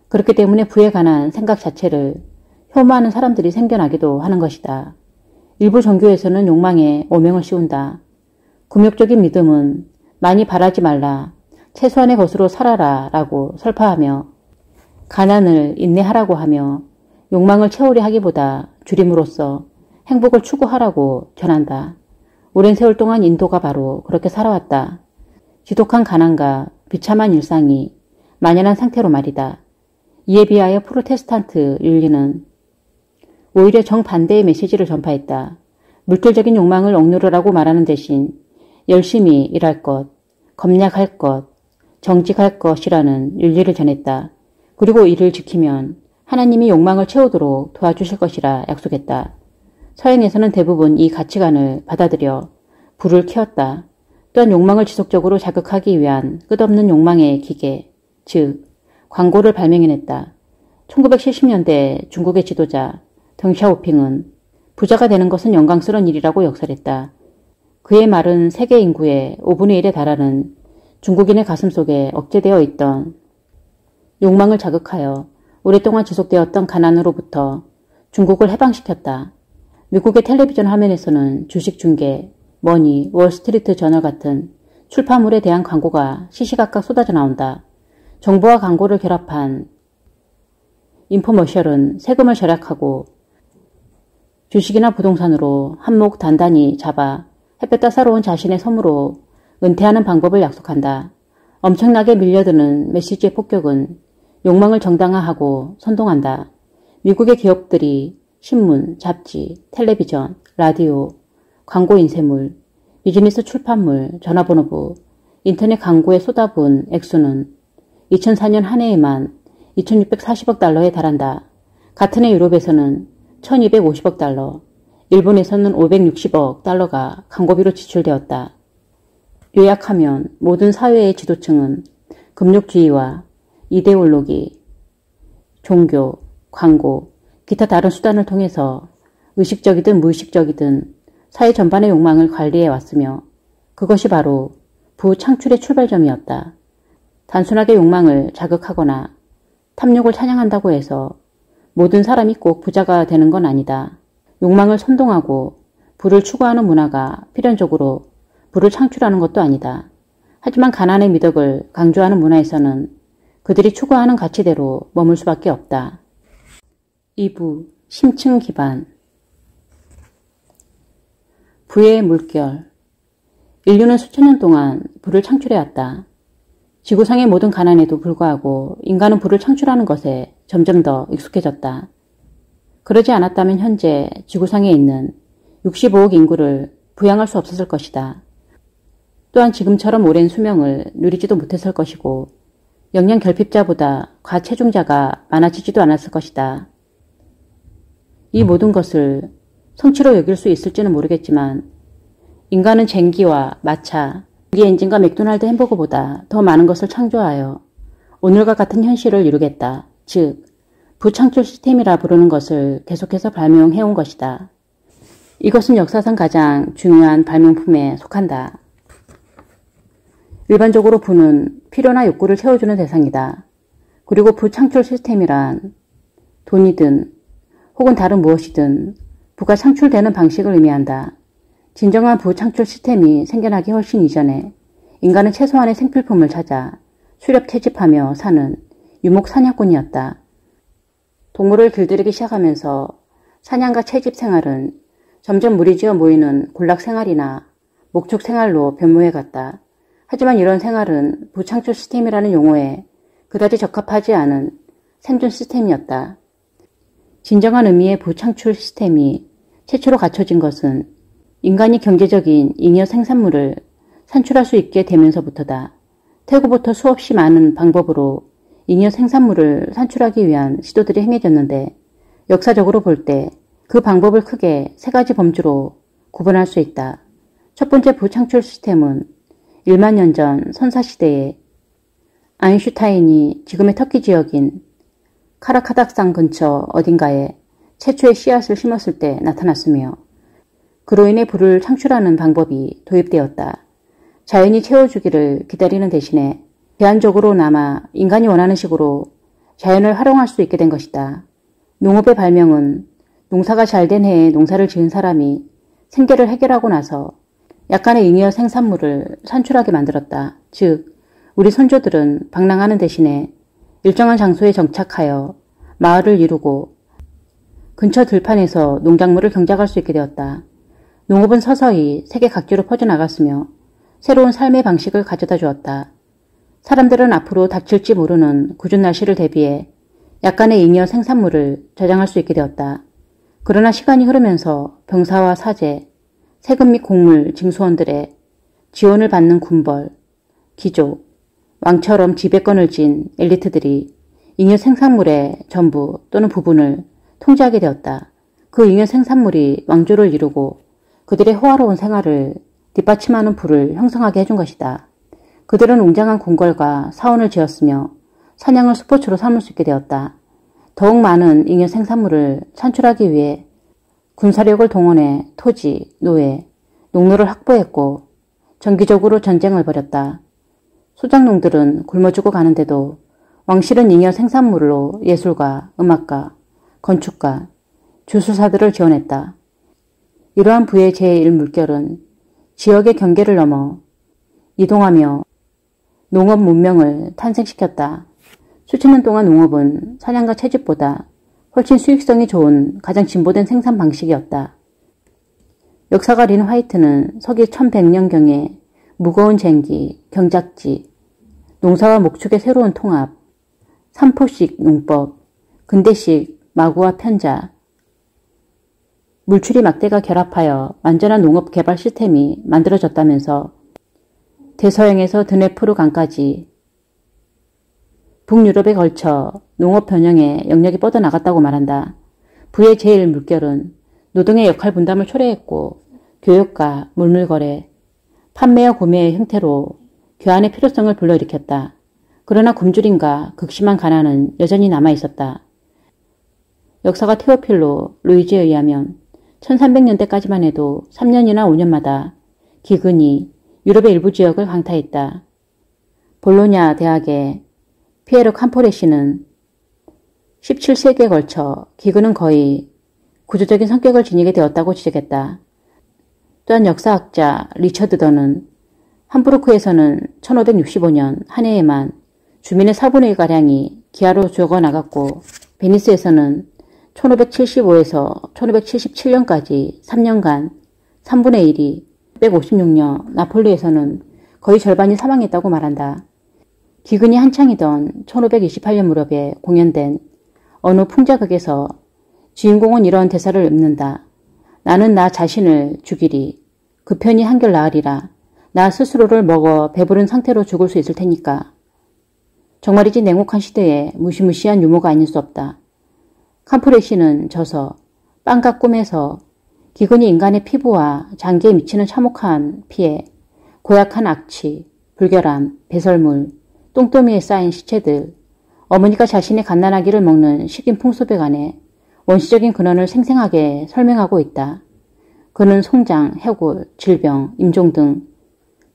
그렇기 때문에 부에 관한 생각 자체를 혐오하는 사람들이 생겨나기도 하는 것이다. 일부 종교에서는 욕망에 오명을 씌운다. 금욕적인 믿음은 많이 바라지 말라, 최소한의 것으로 살아라 라고 설파하며 가난을 인내하라고 하며 욕망을 채우려 하기보다 줄임으로써 행복을 추구하라고 전한다. 오랜 세월 동안 인도가 바로 그렇게 살아왔다. 지독한 가난과 비참한 일상이 만연한 상태로 말이다. 이에 비하여 프로테스탄트 윤리는 오히려 정반대의 메시지를 전파했다. 물질적인 욕망을 억누르라고 말하는 대신 열심히 일할 것, 검약할 것, 정직할 것이라는 윤리를 전했다. 그리고 이를 지키면 하나님이 욕망을 채우도록 도와주실 것이라 약속했다. 서양에서는 대부분 이 가치관을 받아들여 부를 키웠다. 또한 욕망을 지속적으로 자극하기 위한 끝없는 욕망의 기계, 즉 광고를 발명해냈다. 1970년대 중국의 지도자 덩샤오핑은 부자가 되는 것은 영광스러운 일이라고 역설했다. 그의 말은 세계 인구의 5분의 1에 달하는 중국인의 가슴 속에 억제되어 있던 욕망을 자극하여 오랫동안 지속되었던 가난으로부터 중국을 해방시켰다. 미국의 텔레비전 화면에서는 주식 중계, 머니, 월스트리트 저널 같은 출판물에 대한 광고가 시시각각 쏟아져 나온다. 정보와 광고를 결합한 인포머셜은 세금을 절약하고 주식이나 부동산으로 한몫 단단히 잡아 햇볕 따사로운 자신의 섬으로 은퇴하는 방법을 약속한다. 엄청나게 밀려드는 메시지의 폭격은 욕망을 정당화하고 선동한다. 미국의 기업들이 신문, 잡지, 텔레비전, 라디오, 광고 인쇄물, 비즈니스 출판물, 전화번호부, 인터넷 광고에 쏟아부은 액수는 2004년 한 해에만 2640억 달러에 달한다. 같은 해 유럽에서는 1250억 달러, 일본에서는 560억 달러가 광고비로 지출되었다. 요약하면 모든 사회의 지도층은 금욕주의와 이데올로기, 종교, 광고, 기타 다른 수단을 통해서 의식적이든 무의식적이든 사회 전반의 욕망을 관리해 왔으며 그것이 바로 부창출의 출발점이었다. 단순하게 욕망을 자극하거나 탐욕을 찬양한다고 해서 모든 사람이 꼭 부자가 되는 건 아니다. 욕망을 선동하고 부를 추구하는 문화가 필연적으로 부를 창출하는 것도 아니다. 하지만 가난의 미덕을 강조하는 문화에서는 그들이 추구하는 가치대로 머물 수밖에 없다. 2부 심층 기반 부의 물결 인류는 수천 년 동안 부를 창출해왔다. 지구상의 모든 가난에도 불구하고 인간은 부를 창출하는 것에 점점 더 익숙해졌다. 그러지 않았다면 현재 지구상에 있는 65억 인구를 부양할 수 없었을 것이다. 또한 지금처럼 오랜 수명을 누리지도 못했을 것이고 영양 결핍자보다 과체중자가 많아지지도 않았을 것이다. 이 모든 것을 성취로 여길 수 있을지는 모르겠지만 인간은 쟁기와 마차, 전기 엔진과 맥도날드 햄버거보다 더 많은 것을 창조하여 오늘과 같은 현실을 이루겠다. 즉, 부창출 시스템이라 부르는 것을 계속해서 발명해온 것이다. 이것은 역사상 가장 중요한 발명품에 속한다. 일반적으로 부는 필요나 욕구를 채워주는 대상이다. 그리고 부창출 시스템이란 돈이든 혹은 다른 무엇이든 부가 창출되는 방식을 의미한다. 진정한 부창출 시스템이 생겨나기 훨씬 이전에 인간은 최소한의 생필품을 찾아 수렵 채집하며 사는 유목 사냥꾼이었다. 동물을 길들이기 시작하면서 사냥과 채집 생활은 점점 무리지어 모이는 군락 생활이나 목축 생활로 변모해갔다. 하지만 이런 생활은 부창출 시스템이라는 용어에 그다지 적합하지 않은 생존 시스템이었다. 진정한 의미의 부창출 시스템이 최초로 갖춰진 것은 인간이 경제적인 잉여 생산물을 산출할 수 있게 되면서부터다. 태고부터 수없이 많은 방법으로 잉여 생산물을 산출하기 위한 시도들이 행해졌는데 역사적으로 볼 때 그 방법을 크게 세 가지 범주로 구분할 수 있다. 첫 번째 부창출 시스템은 1만 년 전 선사시대에 아인슈타인이 지금의 터키 지역인 카라카닥산 근처 어딘가에 최초의 씨앗을 심었을 때 나타났으며 그로 인해 부를 창출하는 방법이 도입되었다. 자연이 채워주기를 기다리는 대신에 제한적으로나마 인간이 원하는 식으로 자연을 활용할 수 있게 된 것이다. 농업의 발명은 농사가 잘된 해에 농사를 지은 사람이 생계를 해결하고 나서 약간의 잉여 생산물을 산출하게 만들었다. 즉, 우리 선조들은 방랑하는 대신에 일정한 장소에 정착하여 마을을 이루고 근처 들판에서 농작물을 경작할 수 있게 되었다. 농업은 서서히 세계 각지로 퍼져나갔으며 새로운 삶의 방식을 가져다 주었다. 사람들은 앞으로 닥칠지 모르는 궂은 날씨를 대비해 약간의 잉여 생산물을 저장할 수 있게 되었다. 그러나 시간이 흐르면서 병사와 사제, 세금 및 곡물, 징수원들의 지원을 받는 군벌, 귀족, 왕처럼 지배권을 쥔 엘리트들이 잉여 생산물의 전부 또는 부분을 통제하게 되었다. 그 잉여 생산물이 왕조를 이루고 그들의 호화로운 생활을 뒷받침하는 부를 형성하게 해준 것이다. 그들은 웅장한 궁궐과 사원을 지었으며 사냥을 스포츠로 삼을 수 있게 되었다. 더욱 많은 잉여 생산물을 산출하기 위해 군사력을 동원해 토지, 노예, 농로를 확보했고 정기적으로 전쟁을 벌였다. 소작농들은 굶어 죽어 가는데도 왕실은 잉여 생산물로 예술가, 음악가, 건축가, 주술사들을 지원했다. 이러한 부의 제1물결은 지역의 경계를 넘어 이동하며 농업 문명을 탄생시켰다. 수천 년 동안 농업은 사냥과 채집보다 훨씬 수익성이 좋은 가장 진보된 생산 방식이었다. 역사가 린 화이트는 서기 1100년경에 무거운 쟁기, 경작지, 농사와 목축의 새로운 통합, 삼포식 농법, 근대식 마구와 편자, 물추리 막대가 결합하여 완전한 농업 개발 시스템이 만들어졌다면서 대서양에서 드네프르 강까지 북유럽에 걸쳐 농업 변형의 영역이 뻗어나갔다고 말한다. 부의 제1물결은 노동의 역할 분담을 초래했고 교역과 물물거래, 판매와 구매의 형태로 교환의 필요성을 불러일으켰다. 그러나 굶주림과 극심한 가난은 여전히 남아있었다. 역사가 테오필로 루이지에 의하면 1300년대까지만 해도 3년이나 5년마다 기근이 유럽의 일부 지역을 강타했다. 볼로냐 대학의 피에르 캄포레시는 17세기에 걸쳐 기근은 거의 구조적인 성격을 지니게 되었다고 지적했다. 또한 역사학자 리처드 더는 함부르크에서는 1565년 한 해에만 주민의 4분의 1가량이 기아로 죽어나갔고 베니스에서는 1575에서 1577년까지 3년간 3분의 1이 656년 나폴리에서는 거의 절반이 사망했다고 말한다. 기근이 한창이던 1528년 무렵에 공연된 어느 풍자극에서 주인공은 이런 대사를 읊는다. 나는 나 자신을 죽이리. 그 편이 한결 나으리라. 나 스스로를 먹어 배부른 상태로 죽을 수 있을 테니까. 정말이지 냉혹한 시대에 무시무시한 유머가 아닐 수 없다. 캄프레시는 저서 빵과 꿈에서 기근이 인간의 피부와 장기에 미치는 참혹한 피해, 고약한 악취, 불결함, 배설물, 똥더미에 쌓인 시체들, 어머니가 자신의 갓난아기를 먹는 식인 풍습에 관해 원시적인 근원을 생생하게 설명하고 있다. 그는 송장, 해골, 질병, 임종 등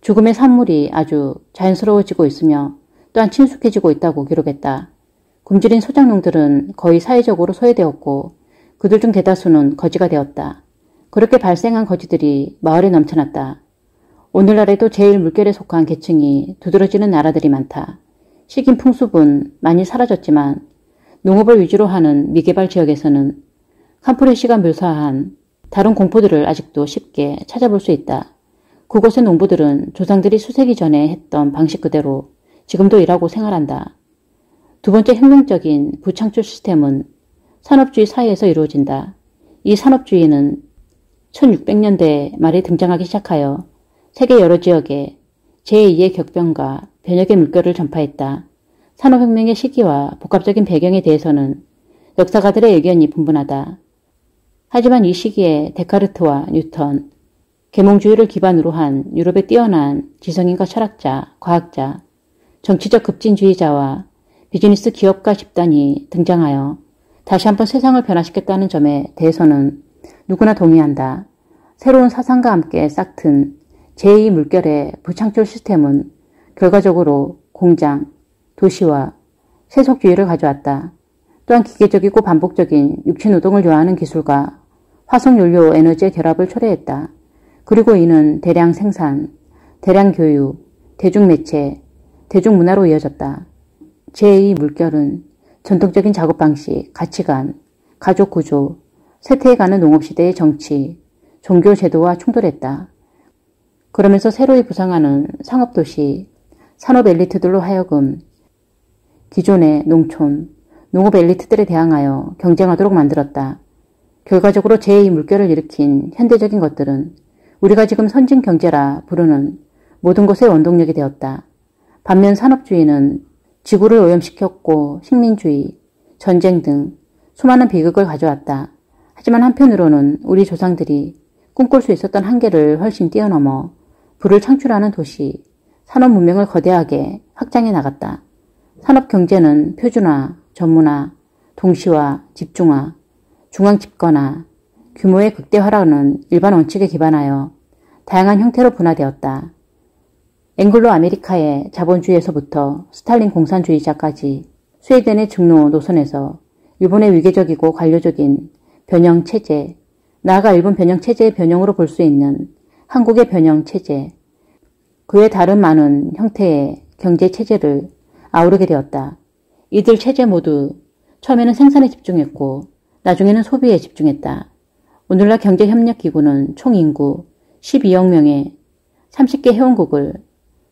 죽음의 산물이 아주 자연스러워지고 있으며 또한 친숙해지고 있다고 기록했다. 굶주린 소작농들은 거의 사회적으로 소외되었고 그들 중 대다수는 거지가 되었다. 그렇게 발생한 거지들이 마을에 넘쳐났다. 오늘날에도 제1물결에 속한 계층이 두드러지는 나라들이 많다. 식인 풍습은 많이 사라졌지만 농업을 위주로 하는 미개발 지역에서는 캄프레시가 묘사한 다른 공포들을 아직도 쉽게 찾아볼 수 있다. 그곳의 농부들은 조상들이 수세기 전에 했던 방식 그대로 지금도 일하고 생활한다. 두 번째 혁명적인 부창출 시스템은 산업주의 사회에서 이루어진다. 이 산업주의는 1600년대 말에 등장하기 시작하여 세계 여러 지역에 제2의 격변과 변혁의 물결을 전파했다. 산업혁명의 시기와 복합적인 배경에 대해서는 역사가들의 의견이 분분하다. 하지만 이 시기에 데카르트와 뉴턴, 계몽주의를 기반으로 한 유럽의 뛰어난 지성인과 철학자, 과학자, 정치적 급진주의자와 비즈니스 기업가 집단이 등장하여 다시 한번 세상을 변화시켰다는 점에 대해서는 누구나 동의한다. 새로운 사상과 함께 싹튼 제2물결의 부창출 시스템은 결과적으로 공장, 도시와 세속주의를 가져왔다. 또한 기계적이고 반복적인 육체노동을 요하는 기술과 화석연료 에너지의 결합을 초래했다. 그리고 이는 대량 생산, 대량 교육, 대중매체, 대중문화로 이어졌다. 제2물결은 전통적인 작업 방식, 가치관, 가족 구조, 쇠퇴해가는 농업시대의 정치, 종교 제도와 충돌했다. 그러면서 새로이 부상하는 상업도시, 산업 엘리트들로 하여금 기존의 농촌, 농업 엘리트들에 대항하여 경쟁하도록 만들었다. 결과적으로 제2물결을 일으킨 현대적인 것들은 우리가 지금 선진 경제라 부르는 모든 것의 원동력이 되었다. 반면 산업주의는 지구를 오염시켰고 식민주의, 전쟁 등 수많은 비극을 가져왔다. 하지만 한편으로는 우리 조상들이 꿈꿀 수 있었던 한계를 훨씬 뛰어넘어 부를 창출하는 도시, 산업 문명을 거대하게 확장해 나갔다. 산업경제는 표준화, 전문화, 동시화, 집중화, 중앙집권화, 규모의 극대화라는 일반 원칙에 기반하여 다양한 형태로 분화되었다. 앵글로 아메리카의 자본주의에서부터 스탈린 공산주의자까지 스웨덴의 증로 노선에서 일본의 위계적이고 관료적인 변형체제, 나아가 일본 변형체제의 변형으로 볼 수 있는 한국의 변형체제, 그 외 다른 많은 형태의 경제체제를 아우르게 되었다. 이들 체제 모두 처음에는 생산에 집중했고 나중에는 소비에 집중했다. 오늘날 경제협력기구는 총 인구 12억 명의 30개 회원국을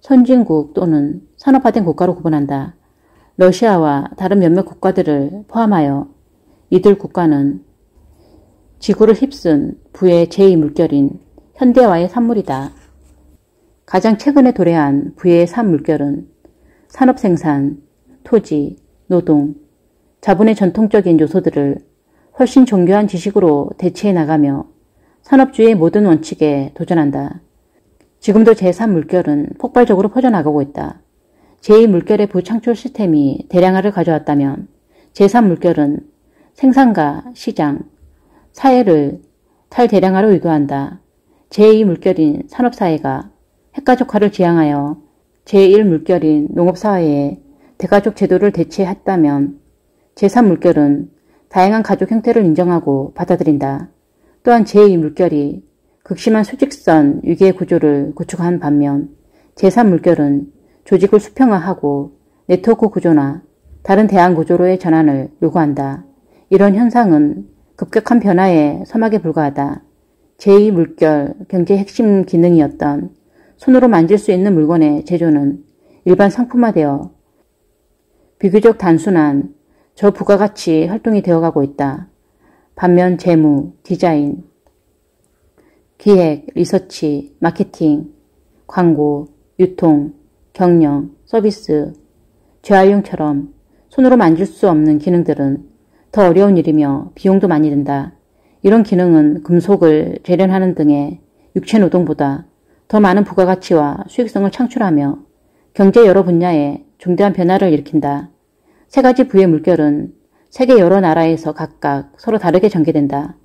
선진국 또는 산업화된 국가로 구분한다. 러시아와 다른 몇몇 국가들을 포함하여 이들 국가는 지구를 휩쓴 부의 제2물결인 현대화의 산물이다. 가장 최근에 도래한 부의 산물결은 산업생산, 토지, 노동, 자본의 전통적인 요소들을 훨씬 정교한 지식으로 대체해 나가며 산업주의의 모든 원칙에 도전한다. 지금도 제3물결은 폭발적으로 퍼져나가고 있다. 제2물결의 부창출 시스템이 대량화를 가져왔다면 제3물결은 생산과 시장, 사회를 탈대량화로 유도한다. 제2물결인 산업사회가 핵가족화를 지향하여 제1물결인 농업사회의 대가족 제도를 대체했다면 제3물결은 다양한 가족 형태를 인정하고 받아들인다. 또한 제2물결이 극심한 수직선 위계 구조를 구축한 반면 제3물결은 조직을 수평화하고 네트워크 구조나 다른 대안 구조로의 전환을 요구한다. 이런 현상은 급격한 변화의 서막에 불과하다. 제2물결 경제의 핵심 기능이었던 손으로 만질 수 있는 물건의 제조는 일반 상품화되어 비교적 단순한 저부가가치 활동이 되어가고 있다. 반면 재무, 디자인, 기획, 리서치, 마케팅, 광고, 유통, 경영, 서비스, 재활용처럼 손으로 만질 수 없는 기능들은 더 어려운 일이며 비용도 많이 든다. 이런 기능은 금속을 재련하는 등의 육체노동보다 더 많은 부가가치와 수익성을 창출하며 경제 여러 분야에 중대한 변화를 일으킨다. 세 가지 부의 물결은 세계 여러 나라에서 각각 서로 다르게 전개된다.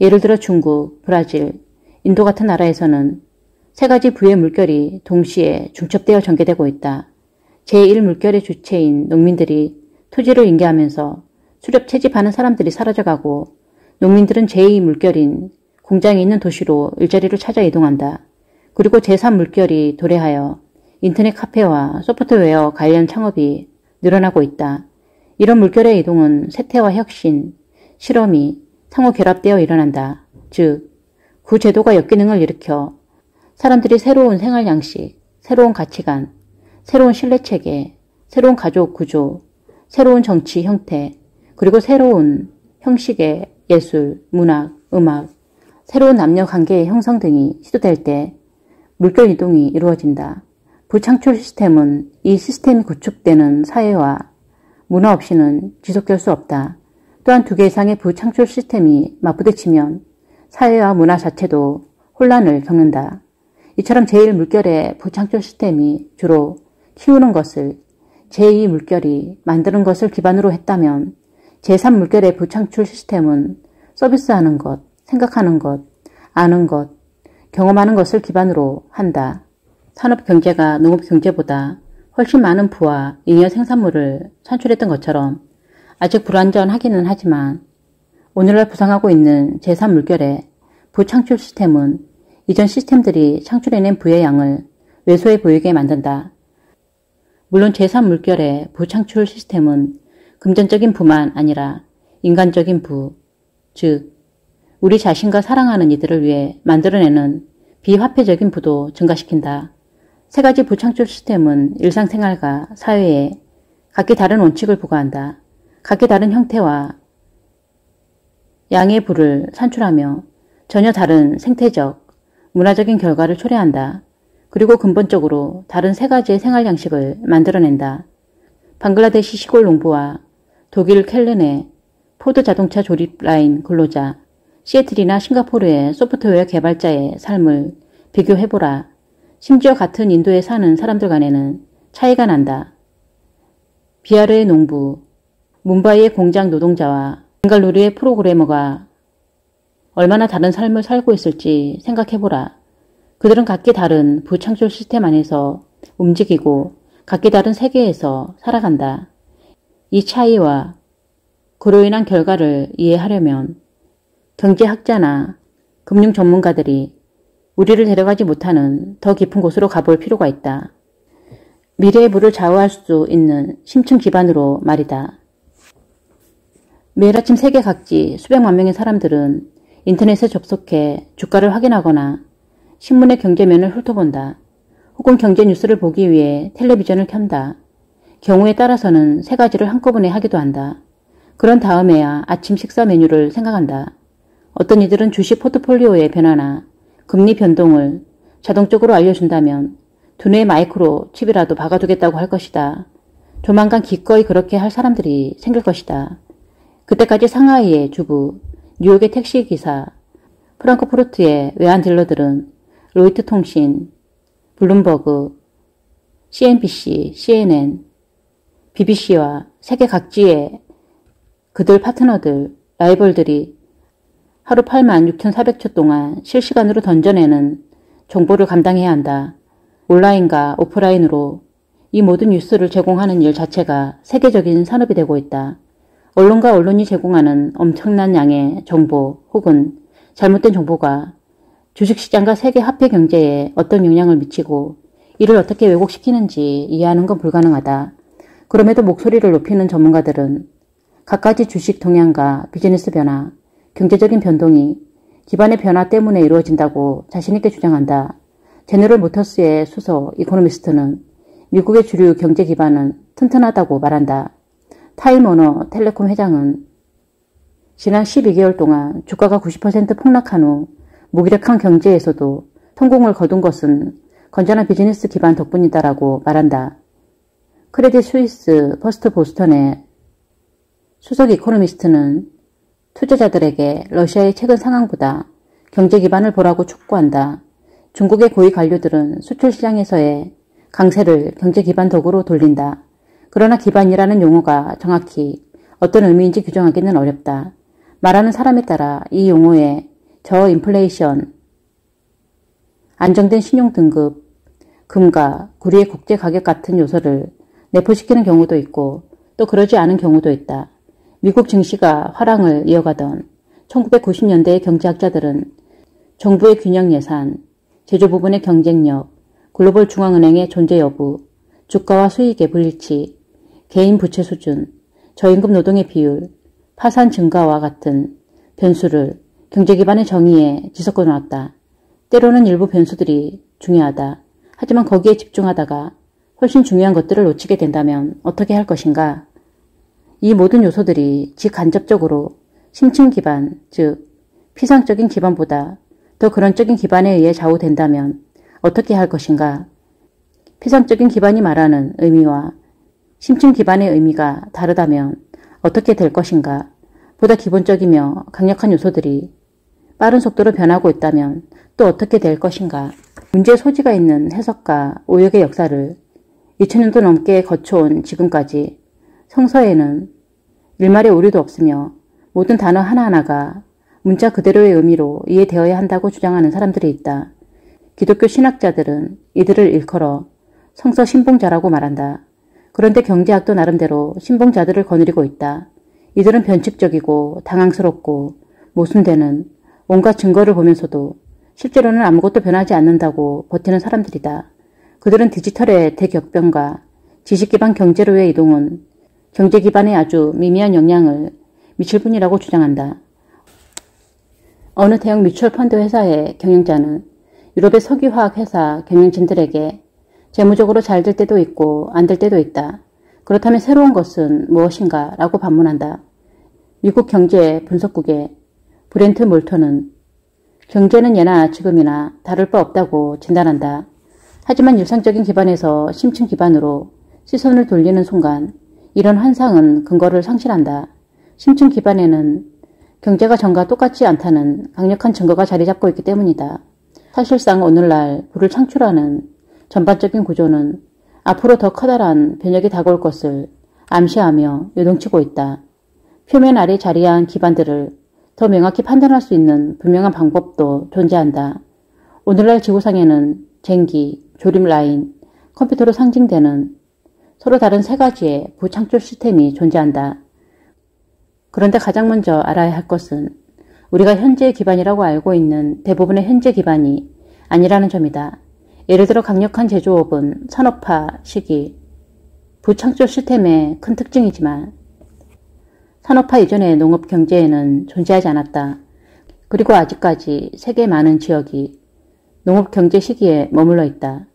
예를 들어 중국, 브라질, 인도 같은 나라에서는 세 가지 부의 물결이 동시에 중첩되어 전개되고 있다. 제1물결의 주체인 농민들이 토지를 인계하면서 수렵 채집하는 사람들이 사라져가고 농민들은 제2물결인 공장이 있는 도시로 일자리를 찾아 이동한다. 그리고 제3물결이 도래하여 인터넷 카페와 소프트웨어 관련 창업이 늘어나고 있다. 이런 물결의 이동은 세태와 혁신, 실험이 상호 결합되어 일어난다. 즉, 구제도가 역기능을 일으켜 사람들이 새로운 생활 양식, 새로운 가치관, 새로운 신뢰체계, 새로운 가족 구조, 새로운 정치 형태, 그리고 새로운 형식의 예술, 문학, 음악, 새로운 남녀 관계의 형성 등이 시도될 때 물결 이동이 이루어진다. 부창출 시스템은 이 시스템이 구축되는 사회와 문화 없이는 지속될 수 없다. 또한 두 개 이상의 부창출 시스템이 맞부딪히면 사회와 문화 자체도 혼란을 겪는다. 이처럼 제1물결의 부창출 시스템이 주로 키우는 것을 제2물결이 만드는 것을 기반으로 했다면 제3물결의 부창출 시스템은 서비스하는 것, 생각하는 것, 아는 것, 경험하는 것을 기반으로 한다. 산업경제가 농업경제보다 훨씬 많은 부와 잉여 생산물을 산출했던 것처럼 아직 불완전하기는 하지만 오늘날 부상하고 있는 제3물결의 부창출 시스템은 이전 시스템들이 창출해낸 부의 양을 왜소해 보이게 만든다. 물론 제3물결의 부창출 시스템은 금전적인 부만 아니라 인간적인 부, 즉 우리 자신과 사랑하는 이들을 위해 만들어내는 비화폐적인 부도 증가시킨다. 세 가지 부창출 시스템은 일상생활과 사회에 각기 다른 원칙을 부과한다. 각기 다른 형태와 양의 부를 산출하며 전혀 다른 생태적, 문화적인 결과를 초래한다. 그리고 근본적으로 다른 세 가지의 생활 양식을 만들어낸다. 방글라데시 시골 농부와 독일 켈른의 포드 자동차 조립 라인 근로자, 시애틀이나 싱가포르의 소프트웨어 개발자의 삶을 비교해보라. 심지어 같은 인도에 사는 사람들 간에는 차이가 난다. 비하르의 농부, 뭄바이의 공장 노동자와 벵갈루루의 프로그래머가 얼마나 다른 삶을 살고 있을지 생각해보라. 그들은 각기 다른 부창출 시스템 안에서 움직이고 각기 다른 세계에서 살아간다. 이 차이와 그로 인한 결과를 이해하려면 경제학자나 금융 전문가들이 우리를 데려가지 못하는 더 깊은 곳으로 가볼 필요가 있다. 미래의 부를 좌우할 수 있는 심층 기반으로 말이다. 매일 아침 세계 각지 수백만 명의 사람들은 인터넷에 접속해 주가를 확인하거나 신문의 경제면을 훑어본다. 혹은 경제 뉴스를 보기 위해 텔레비전을 켠다. 경우에 따라서는 세 가지를 한꺼번에 하기도 한다. 그런 다음에야 아침 식사 메뉴를 생각한다. 어떤 이들은 주식 포트폴리오의 변화나 금리 변동을 자동적으로 알려준다면 두뇌에 마이크로 칩이라도 박아두겠다고 할 것이다. 조만간 기꺼이 그렇게 할 사람들이 생길 것이다. 그때까지 상하이의 주부, 뉴욕의 택시기사, 프랑크푸르트의 외환 딜러들은 로이트 통신, 블룸버그, CNBC, CNN, BBC와 세계 각지의 그들 파트너들, 라이벌들이 하루 86,400초 동안 실시간으로 던져내는 정보를 감당해야 한다. 온라인과 오프라인으로 이 모든 뉴스를 제공하는 일 자체가 세계적인 산업이 되고 있다. 언론과 언론이 제공하는 엄청난 양의 정보 혹은 잘못된 정보가 주식시장과 세계 화폐 경제에 어떤 영향을 미치고 이를 어떻게 왜곡시키는지 이해하는 건 불가능하다. 그럼에도 목소리를 높이는 전문가들은 갖가지 주식 동향과 비즈니스 변화, 경제적인 변동이 기반의 변화 때문에 이루어진다고 자신있게 주장한다. 제너럴 모터스의 수석 이코노미스트는 미국의 주류 경제 기반은 튼튼하다고 말한다. 타임워너 텔레콤 회장은 지난 12개월 동안 주가가 90% 폭락한 후 무기력한 경제에서도 성공을 거둔 것은 건전한 비즈니스 기반 덕분이다라고 말한다. 크레딧 스위스 퍼스트 보스턴의 수석 이코노미스트는 투자자들에게 러시아의 최근 상황보다 경제 기반을 보라고 촉구한다. 중국의 고위 관료들은 수출 시장에서의 강세를 경제 기반 덕으로 돌린다. 그러나 기반이라는 용어가 정확히 어떤 의미인지 규정하기는 어렵다. 말하는 사람에 따라 이 용어에 저인플레이션, 안정된 신용 등급, 금과 구리의 국제 가격 같은 요소를 내포시키는 경우도 있고 또 그러지 않은 경우도 있다. 미국 증시가 화랑을 이어가던 1990년대의 경제학자들은 정부의 균형 예산, 제조 부분의 경쟁력, 글로벌 중앙은행의 존재 여부, 주가와 수익의 불일치, 개인 부채 수준, 저임금 노동의 비율, 파산 증가와 같은 변수를 경제 기반의 정의에 뒤섞어 놓았다. 때로는 일부 변수들이 중요하다. 하지만 거기에 집중하다가 훨씬 중요한 것들을 놓치게 된다면 어떻게 할 것인가? 이 모든 요소들이 직간접적으로 심층 기반, 즉 피상적인 기반보다 더 근원적인 기반에 의해 좌우된다면 어떻게 할 것인가? 피상적인 기반이 말하는 의미와 심층 기반의 의미가 다르다면 어떻게 될 것인가? 보다 기본적이며 강력한 요소들이 빠른 속도로 변하고 있다면 또 어떻게 될 것인가? 문제의 소지가 있는 해석과 오역의 역사를 2000년도 넘게 거쳐온 지금까지 성서에는 일말의 오류도 없으며 모든 단어 하나하나가 문자 그대로의 의미로 이해되어야 한다고 주장하는 사람들이 있다. 기독교 신학자들은 이들을 일컬어 성서 신봉자라고 말한다. 그런데 경제학도 나름대로 신봉자들을 거느리고 있다. 이들은 변칙적이고 당황스럽고 모순되는 온갖 증거를 보면서도 실제로는 아무것도 변하지 않는다고 버티는 사람들이다. 그들은 디지털의 대격변과 지식 기반 경제로의 이동은 경제 기반에 아주 미미한 영향을 미칠 뿐이라고 주장한다. 어느 대형 뮤추얼 펀드 회사의 경영자는 유럽의 석유화학 회사 경영진들에게 재무적으로 잘 될 때도 있고 안 될 때도 있다. 그렇다면 새로운 것은 무엇인가? 라고 반문한다. 미국 경제 분석국의 브렌트 몰턴은 경제는 예나 지금이나 다를 바 없다고 진단한다. 하지만 일상적인 기반에서 심층 기반으로 시선을 돌리는 순간 이런 환상은 근거를 상실한다. 심층 기반에는 경제가 전과 똑같지 않다는 강력한 증거가 자리 잡고 있기 때문이다. 사실상 오늘날 부를 창출하는 전반적인 구조는 앞으로 더 커다란 변혁이 다가올 것을 암시하며 요동치고 있다. 표면 아래 자리한 기반들을 더 명확히 판단할 수 있는 분명한 방법도 존재한다. 오늘날 지구상에는 쟁기, 조립 라인, 컴퓨터로 상징되는 서로 다른 세 가지의 부창출 시스템이 존재한다. 그런데 가장 먼저 알아야 할 것은 우리가 현재의 기반이라고 알고 있는 대부분의 현재 기반이 아니라는 점이다. 예를 들어 강력한 제조업은 산업화 시기, 부창출 시스템의 큰 특징이지만 산업화 이전의 농업 경제에는 존재하지 않았다. 그리고 아직까지 세계 많은 지역이 농업 경제 시기에 머물러 있다.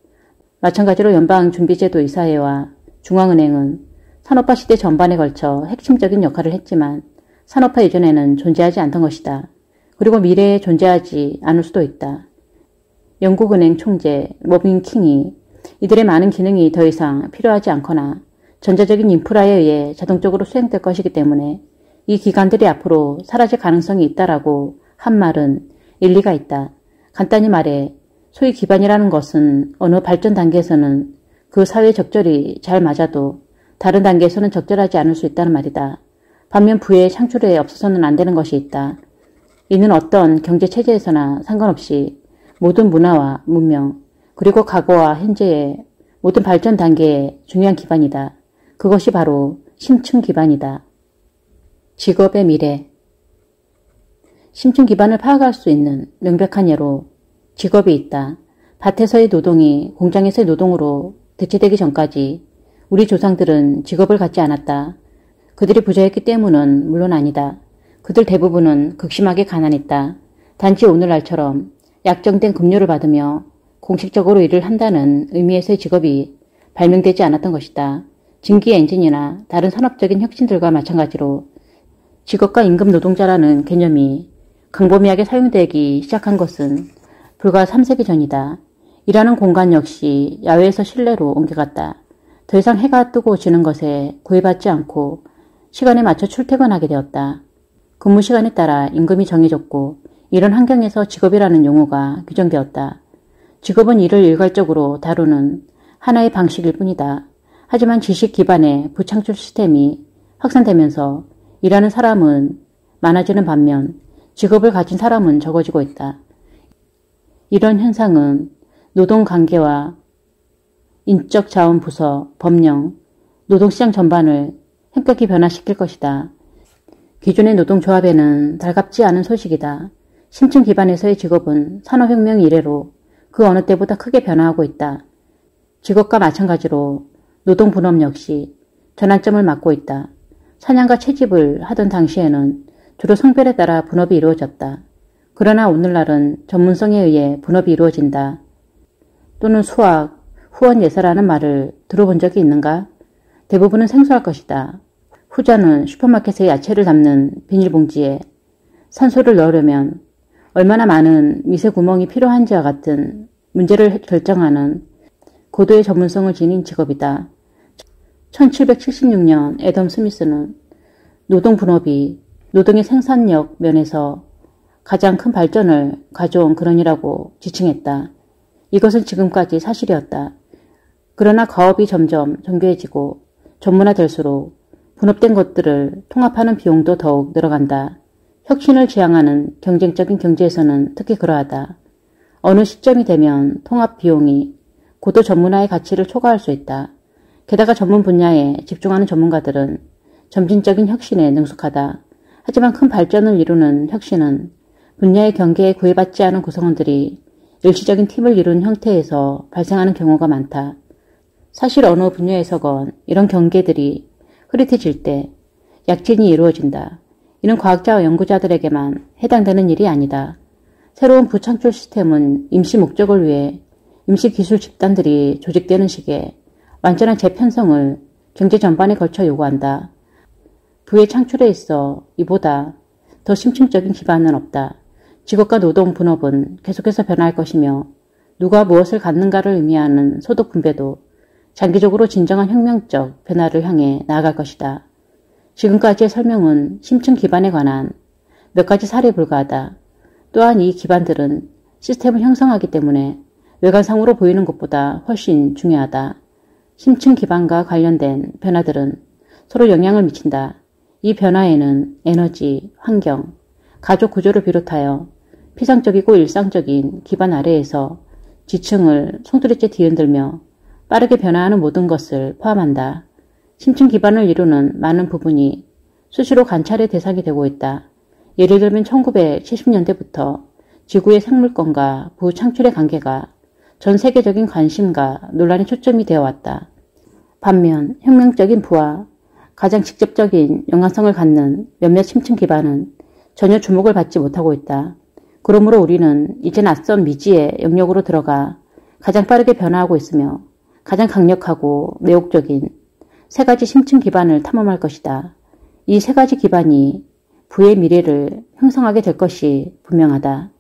마찬가지로 연방준비제도 이사회와 중앙은행은 산업화 시대 전반에 걸쳐 핵심적인 역할을 했지만 산업화 이전에는 존재하지 않던 것이다. 그리고 미래에 존재하지 않을 수도 있다. 영국은행 총재 머빈 킹이 이들의 많은 기능이 더 이상 필요하지 않거나 전자적인 인프라에 의해 자동적으로 수행될 것이기 때문에 이 기관들이 앞으로 사라질 가능성이 있다라고 한 말은 일리가 있다. 간단히 말해 소위 기반이라는 것은 어느 발전 단계에서는 그 사회에 적절히 잘 맞아도 다른 단계에서는 적절하지 않을 수 있다는 말이다. 반면 부의 창출에 없어서는 안 되는 것이 있다. 이는 어떤 경제체제에서나 상관없이 모든 문화와 문명 그리고 과거와 현재의 모든 발전 단계의 중요한 기반이다. 그것이 바로 심층 기반이다. 직업의 미래. 심층 기반을 파악할 수 있는 명백한 예로 직업이 있다. 밭에서의 노동이 공장에서의 노동으로 대체되기 전까지 우리 조상들은 직업을 갖지 않았다. 그들이 부자였기 때문은 물론 아니다. 그들 대부분은 극심하게 가난했다. 단지 오늘날처럼 약정된 급료를 받으며 공식적으로 일을 한다는 의미에서의 직업이 발명되지 않았던 것이다. 증기 엔진이나 다른 산업적인 혁신들과 마찬가지로 직업과 임금 노동자라는 개념이 광범위하게 사용되기 시작한 것은 불과 3세기 전이다. 일하는 공간 역시 야외에서 실내로 옮겨갔다. 더 이상 해가 뜨고 지는 것에 구애받지 않고 시간에 맞춰 출퇴근하게 되었다. 근무 시간에 따라 임금이 정해졌고 이런 환경에서 직업이라는 용어가 규정되었다. 직업은 일을 일괄적으로 다루는 하나의 방식일 뿐이다. 하지만 지식 기반의 부창출 시스템이 확산되면서 일하는 사람은 많아지는 반면 직업을 가진 사람은 적어지고 있다. 이런 현상은 노동관계와 인적자원 부서, 법령, 노동시장 전반을 현격히 변화시킬 것이다. 기존의 노동조합에는 달갑지 않은 소식이다. 심층 기반에서의 직업은 산업혁명 이래로 그 어느 때보다 크게 변화하고 있다. 직업과 마찬가지로 노동분업 역시 전환점을 맞고 있다. 사냥과 채집을 하던 당시에는 주로 성별에 따라 분업이 이루어졌다. 그러나 오늘날은 전문성에 의해 분업이 이루어진다. 또는 수학, 후원예사라는 말을 들어본 적이 있는가? 대부분은 생소할 것이다. 후자는 슈퍼마켓에 야채를 담는 비닐봉지에 산소를 넣으려면 얼마나 많은 미세 구멍이 필요한지와 같은 문제를 결정하는 고도의 전문성을 지닌 직업이다. 1776년 애덤 스미스는 노동 분업이 노동의 생산력 면에서 가장 큰 발전을 가져온 근원이라고 지칭했다. 이것은 지금까지 사실이었다. 그러나 가업이 점점 정교해지고 전문화될수록 분업된 것들을 통합하는 비용도 더욱 늘어간다. 혁신을 지향하는 경쟁적인 경제에서는 특히 그러하다. 어느 시점이 되면 통합 비용이 고도 전문화의 가치를 초과할 수 있다. 게다가 전문 분야에 집중하는 전문가들은 점진적인 혁신에 능숙하다. 하지만 큰 발전을 이루는 혁신은 분야의 경계에 구애받지 않은 구성원들이 일시적인 팀을 이룬 형태에서 발생하는 경우가 많다. 사실 어느 분야에서건 이런 경계들이 흐릿해질 때 약진이 이루어진다. 이는 과학자와 연구자들에게만 해당되는 일이 아니다. 새로운 부창출 시스템은 임시 목적을 위해 임시 기술 집단들이 조직되는 식의 완전한 재편성을 경제 전반에 걸쳐 요구한다. 부의 창출에 있어 이보다 더 심층적인 기반은 없다. 직업과 노동 분업은 계속해서 변화할 것이며 누가 무엇을 갖는가를 의미하는 소득 분배도 장기적으로 진정한 혁명적 변화를 향해 나아갈 것이다. 지금까지의 설명은 심층 기반에 관한 몇 가지 사례에 불과하다. 또한 이 기반들은 시스템을 형성하기 때문에 외관상으로 보이는 것보다 훨씬 중요하다. 심층 기반과 관련된 변화들은 서로 영향을 미친다. 이 변화에는 에너지, 환경, 가족 구조를 비롯하여 피상적이고 일상적인 기반 아래에서 지층을 송두리째 뒤흔들며 빠르게 변화하는 모든 것을 포함한다. 심층 기반을 이루는 많은 부분이 수시로 관찰의 대상이 되고 있다. 예를 들면 1970년대부터 지구의 생물권과 부창출의 관계가 전 세계적인 관심과 논란의 초점이 되어 왔다. 반면 혁명적인 부와 가장 직접적인 연관성을 갖는 몇몇 심층 기반은 전혀 주목을 받지 못하고 있다. 그러므로 우리는 이제 낯선 미지의 영역으로 들어가 가장 빠르게 변화하고 있으며 가장 강력하고 매혹적인 세 가지 심층 기반을 탐험할 것이다. 이 세 가지 기반이 부의 미래를 형성하게 될 것이 분명하다.